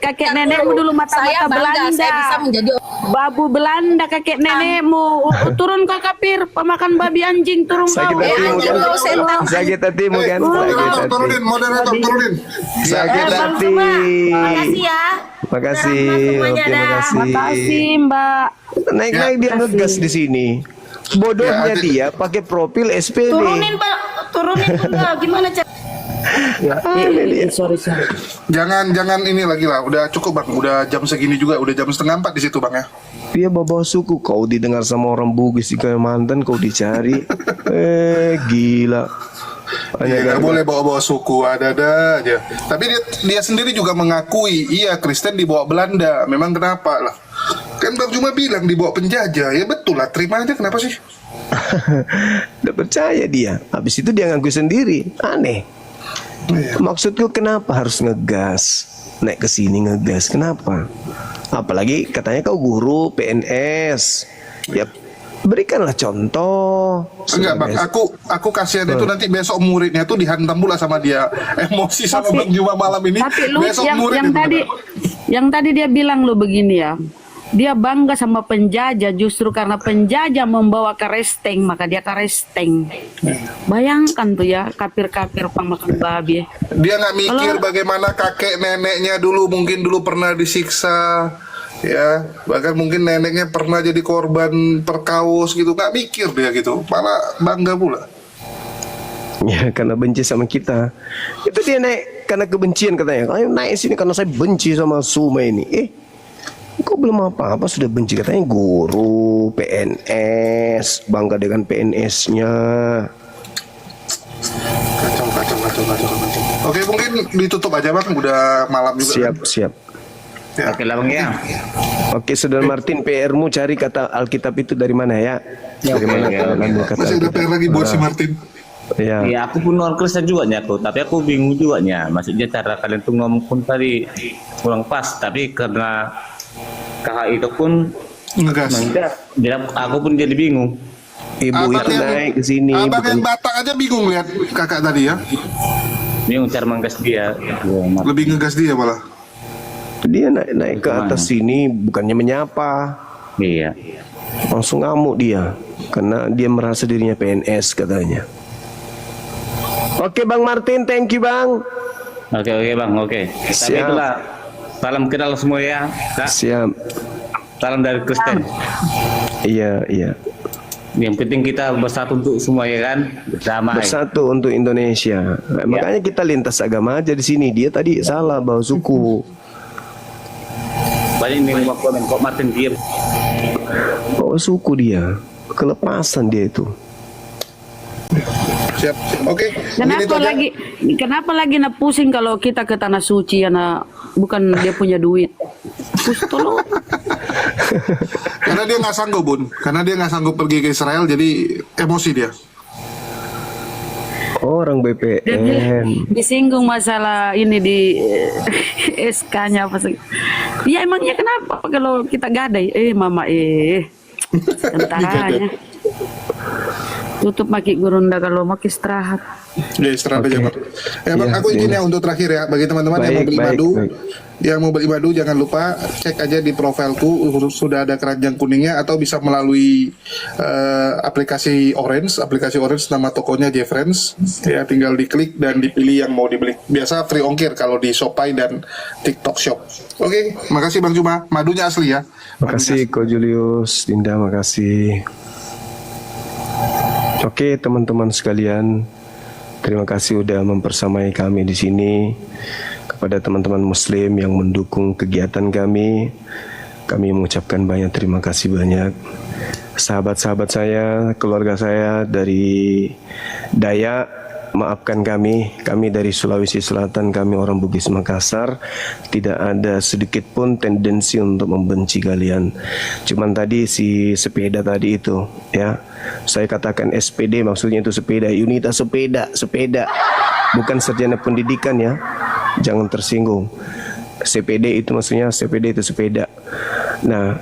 Kakek nenekmu dulu Saya mata-mata bangga Belanda. saya bisa menjadi Babu Belanda kakek nenekmu. Turun kau kafir, pemakan babi anjing turun Sakit kau. hati anjing bukan? kau setan. Sakit hati bukan? Moderator Sakit hati. turunin, moderator turunin. Sakit Bang hati. Zuma, makasih ya. Makasih. Semuanya Terima dah. kasih. Makasih Mbak. Naik-naik dia ngegas di sini. Bodohnya dia pakai profil SPD. Turunin Pak, turunin Bunda. Gimana cara? Sorry. Jangan ini lagi lah. Udah cukup bang. Udah jam segini juga. Udah jam 3:30 di situ bang ya. Dia bawa suku. Kau didengar sama orang Bugis di Kalimantan, kau dicari. Gila. Iya, nggak boleh bawa-bawa suku, ada aja. Tapi dia sendiri juga mengakui, iya Kristen dibawa Belanda. Memang kenapa lah? Kan Bang Juma bilang dibawa penjajah. Ya betul lah, terima aja. Kenapa sih? Udah percaya dia. Habis itu dia ngaku sendiri. Aneh. Iya. Maksudku kenapa harus ngegas? Naik ke sini ngegas. Kenapa? Apalagi katanya kau guru PNS. Ya berikanlah contoh. Enggak bang, aku kasihan itu nanti besok muridnya tuh dihantam pula sama dia. Emosi sama Bang Juma malam ini. Tapi lu Besok yang murid itu yang tadi dia bilang lo begini ya. Dia bangga sama penjajah justru karena penjajah membawa karesteng maka dia karesteng. Bayangkan tuh ya kafir-kafir pemakan babi. Dia nggak mikir bagaimana kakek neneknya dulu mungkin dulu pernah disiksa, ya bahkan mungkin neneknya pernah jadi korban perkaos gitu, nggak mikir dia gitu, malah bangga pula. Ya karena benci sama kita. Itu dia naik karena kebencian katanya. Ayo naik sini karena saya benci sama Suma ini. Kok belum apa-apa sudah benci, katanya guru PNS, bangga dengan PNS-nya. Kacau. Oke mungkin ditutup aja bang, udah malam juga. Siap. Ya. Oke lah bang ya. Oke, Saudara Martin, PR-mu cari kata Alkitab itu dari mana ya? Dari mana kata Masih ada PR lagi buat si Martin. Ya. Ya aku pun orang Kristen juga nya aku, tapi aku bingung juga nya. Maksudnya cara kalian tuh ngomong pun tadi kurang pas, tapi karena kakak itu pun Ngegas. jadi aku pun jadi bingung. Ibu itu naik ke sini. Abang yang Batak aja bingung lihat kakak tadi ya. Bingung cara menggas dia. Lebih ngegas dia malah. Dia naik ke atas sini bukannya menyapa, Iya. langsung ngamuk dia karena dia merasa dirinya PNS katanya. Oke Bang Martin, thank you Bang. Oke bang, oke. Tapi Siap. itulah salam kenal semua ya. Kak. Siap. Salam dari Kristen. Iya. Yang penting kita bersatu untuk semua ya kan, bersama. Bersatu untuk Indonesia. Makanya kita lintas agama aja di sini. Dia tadi salah bawa suku. Banyak yang mau komen kok Martin diam. Bawa suku dia. Kelepasan dia itu. Siap. Oke. mungkin itu aja. Kenapa lagi nak pusing kalau kita ke tanah suci ya nak, bukan dia punya duit. Tolong. Karena dia nggak sanggup bun. Karena dia nggak sanggup pergi ke Israel, jadi emosi dia. Orang BPN. Disinggung masalah ini di SK-nya apa sih? Ya emangnya kenapa kalau kita gadai? Mama tentaranya. Tutup maki gurunda kalau mau istirahat. Ya istirahat aja bang. Ya bang, Ya, aku izin ya untuk terakhir ya bagi teman-teman yang mau beli madu, yang mau beli madu jangan lupa cek aja di profilku sudah ada keranjang kuningnya atau bisa melalui aplikasi Orange nama tokonya Jeffrens ya, tinggal diklik dan dipilih yang mau dibeli. Biasa free ongkir kalau di Shopee dan TikTok Shop. Oke, makasih Bang Juma. Madunya asli ya. Makasih Ko Julius, Dinda, makasih. Oke teman-teman sekalian, terima kasih udah mempersamai kami di sini. Kepada teman-teman Muslim yang mendukung kegiatan kami mengucapkan banyak terima kasih banyak. Sahabat-sahabat saya, keluarga saya dari Dayak, maafkan kami dari Sulawesi Selatan, kami orang Bugis Makassar, tidak ada sedikit pun tendensi untuk membenci kalian. Cuman tadi si sepeda tadi itu ya, saya katakan SPD maksudnya itu sepeda, unita sepeda, bukan sarjana pendidikan ya, jangan tersinggung. CPD itu maksudnya CPD itu sepeda. Nah,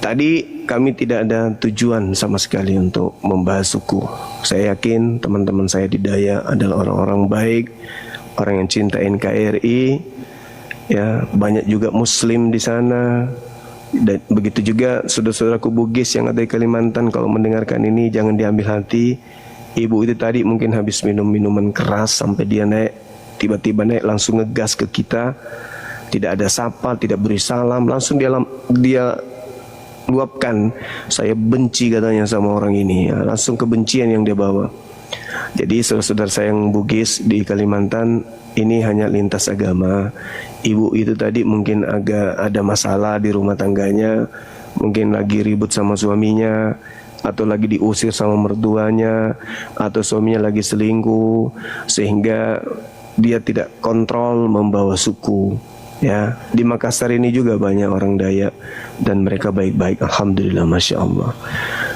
Tadi kami tidak ada tujuan sama sekali untuk membahas suku. Saya yakin teman-teman saya di Dayak adalah orang-orang baik, orang yang cinta NKRI, ya, banyak juga Muslim di sana. Dan begitu juga saudara-saudaraku Bugis yang ada di Kalimantan, kalau mendengarkan ini jangan diambil hati. Ibu itu tadi mungkin habis minum minuman keras sampai dia naik, tiba-tiba naik langsung ngegas ke kita, tidak ada sapa, tidak beri salam, langsung dia luapkan, saya benci katanya sama orang ini, ya, langsung kebencian yang dia bawa. Jadi saudara-saudara saya yang Bugis di Kalimantan, ini hanya lintas agama. Ibu itu tadi mungkin agak ada masalah di rumah tangganya, mungkin lagi ribut sama suaminya, atau lagi diusir sama mertuanya, atau suaminya lagi selingkuh, sehingga dia tidak kontrol membawa suku. Ya, di Makassar ini juga banyak orang Dayak dan mereka baik-baik, alhamdulillah, masya Allah.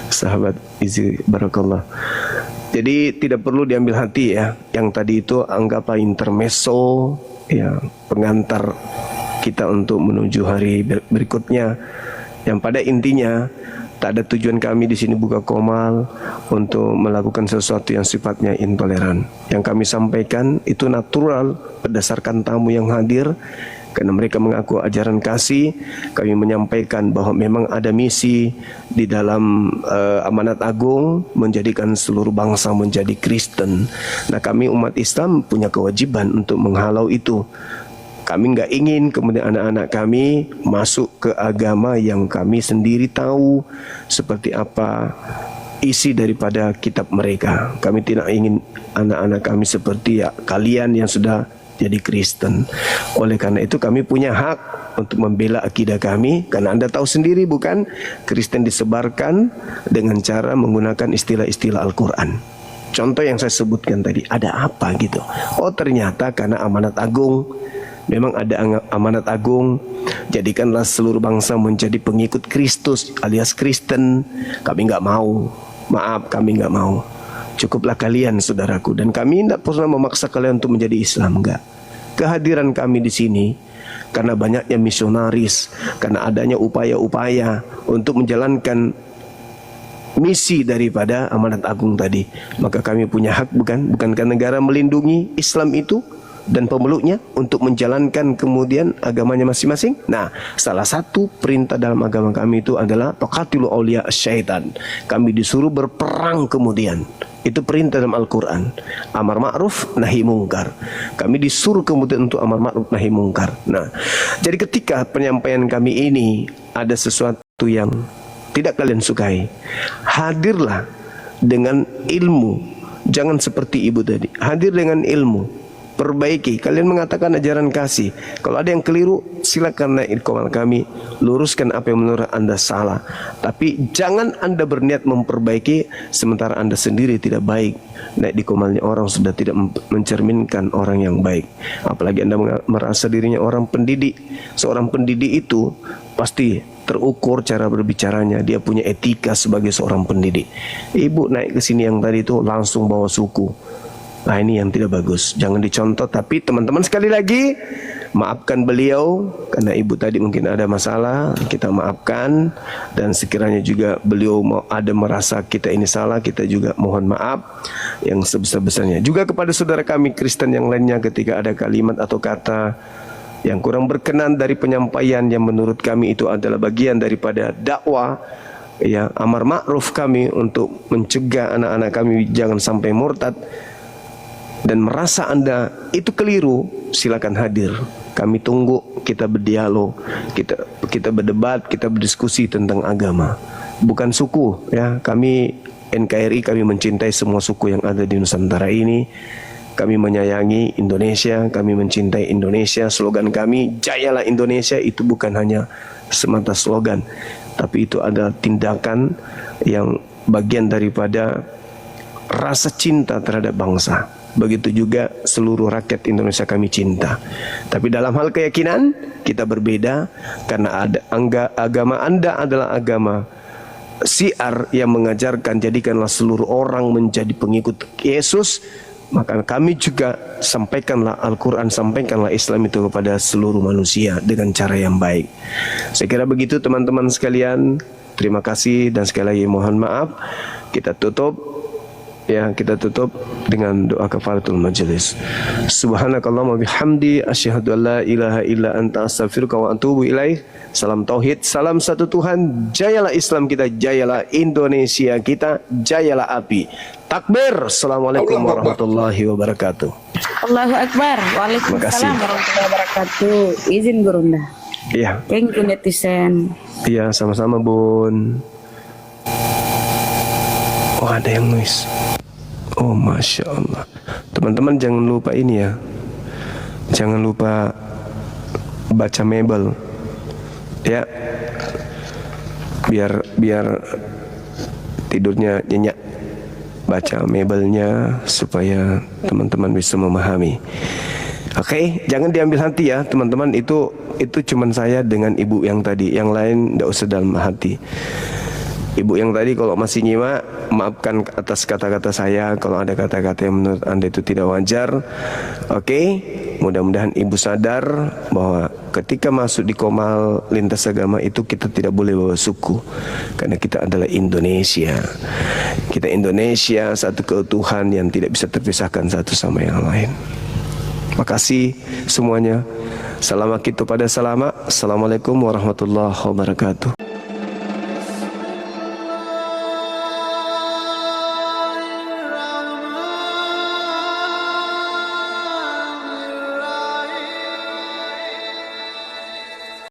Sahabat Izi, barakallah. Jadi tidak perlu diambil hati ya. Yang tadi itu anggaplah intermezzo, ya, pengantar kita untuk menuju hari berikutnya. Yang pada intinya tak ada tujuan kami di sini buka komal untuk melakukan sesuatu yang sifatnya intoleran. Yang kami sampaikan itu natural berdasarkan tamu yang hadir. Karena mereka mengaku ajaran kasih, kami menyampaikan bahwa memang ada misi di dalam amanat agung menjadikan seluruh bangsa menjadi Kristen. Nah, kami umat Islam punya kewajiban untuk menghalau itu. Kami nggak ingin kemudian anak-anak kami masuk ke agama yang kami sendiri tahu seperti apa isi daripada kitab mereka. Kami tidak ingin anak-anak kami seperti ya, kalian yang sudah jadi Kristen. Oleh karena itu kami punya hak untuk membela akidah kami, karena Anda tahu sendiri bukan, Kristen disebarkan dengan cara menggunakan istilah-istilah Al-Quran. Contoh yang saya sebutkan tadi, ada apa gitu? Oh, ternyata karena amanat agung. Memang ada amanat agung, jadikanlah seluruh bangsa menjadi pengikut Kristus alias Kristen. Kami nggak mau, maaf, kami nggak mau. Cukuplah kalian, saudaraku, dan kami tidak pernah memaksa kalian untuk menjadi Islam, enggak. Kehadiran kami di sini karena banyaknya misionaris, karena adanya upaya-upaya untuk menjalankan misi daripada amanat agung tadi. Maka kami punya hak, bukankah negara melindungi Islam itu dan pemeluknya untuk menjalankan kemudian agamanya masing-masing? Nah, salah satu perintah dalam agama kami itu adalah taqatilu awliya syaitan. Kami disuruh berperang kemudian. Itu perintah dalam Al-Quran. Amar ma'ruf, nahi mungkar. Kami disuruh kemudian untuk amar ma'ruf, nahi mungkar. Nah, jadi ketika penyampaian kami ini ada sesuatu yang tidak kalian sukai, hadirlah dengan ilmu. Jangan seperti ibu tadi, hadir dengan ilmu. Perbaiki. Kalian mengatakan ajaran kasih. Kalau ada yang keliru, silakan naik komal kami, luruskan apa yang menurut Anda salah. Tapi jangan Anda berniat memperbaiki sementara Anda sendiri tidak baik. Naik di komalnya orang sudah tidak mencerminkan orang yang baik. Apalagi Anda merasa dirinya orang pendidik. Seorang pendidik itu pasti terukur cara berbicaranya. Dia punya etika sebagai seorang pendidik. Ibu naik ke sini yang tadi itu langsung bawa suku. Nah, ini yang tidak bagus, jangan dicontoh. Tapi teman-teman, sekali lagi maafkan beliau karena ibu tadi mungkin ada masalah, kita maafkan. Dan sekiranya juga beliau ada merasa kita ini salah, kita juga mohon maaf yang sebesar-besarnya. Juga kepada saudara kami Kristen yang lainnya, ketika ada kalimat atau kata yang kurang berkenan dari penyampaian yang menurut kami itu adalah bagian daripada dakwah, ya, amar ma'ruf kami untuk mencegah anak-anak kami jangan sampai murtad, dan merasa Anda itu keliru, silakan hadir. Kami tunggu, kita berdialog, kita berdebat, kita berdiskusi tentang agama, bukan suku, ya. Kami NKRI, kami mencintai semua suku yang ada di Nusantara ini. Kami menyayangi Indonesia, kami mencintai Indonesia. Slogan kami, jayalah Indonesia, itu bukan hanya semata slogan, tapi itu adalah tindakan yang bagian daripada rasa cinta terhadap bangsa. Begitu juga seluruh rakyat Indonesia kami cinta. Tapi dalam hal keyakinan kita berbeda, karena agama Anda adalah agama syiar yang mengajarkan jadikanlah seluruh orang menjadi pengikut Yesus. Maka kami juga sampaikanlah Al-Quran, sampaikanlah Islam itu kepada seluruh manusia dengan cara yang baik. Saya kira begitu teman-teman sekalian. Terima kasih dan sekali lagi mohon maaf. Kita tutup. Ya, kita tutup dengan doa kafaratul majelis. Subhanakallahumma bihamdi asyhadu an la ilaha illa anta astaghfiruka wa atubu ilaih. Salam tauhid, salam satu Tuhan. Jayalah Islam kita, jayalah Indonesia kita, jayalah API. Takbir. Assalamualaikum warahmatullahi wabarakatuh. Allahu Akbar. Waalaikumsalam warahmatullahi wabarakatuh. Izin Gurunda. Iya. Thank you netizen. Iya, sama-sama Bun. Oh, ada yang noise. Oh, Masya Allah. Teman-teman jangan lupa ini ya. Jangan lupa baca Mebel. Ya. Biar tidurnya nyenyak. Baca Mebelnya supaya teman-teman bisa memahami. Oke, jangan diambil hati ya, teman-teman. Itu cuman saya dengan ibu yang tadi. Yang lain enggak usah dalam hati. Ibu yang tadi kalau masih nyimak, maafkan atas kata-kata saya kalau ada kata-kata yang menurut Anda itu tidak wajar. Oke, mudah-mudahan ibu sadar bahwa ketika masuk di Komal lintas agama itu kita tidak boleh bawa suku, karena kita adalah Indonesia. Kita Indonesia, satu keutuhan yang tidak bisa terpisahkan satu sama yang lain. Makasih semuanya. Salam kita pada salama. Assalamualaikum warahmatullahi wabarakatuh.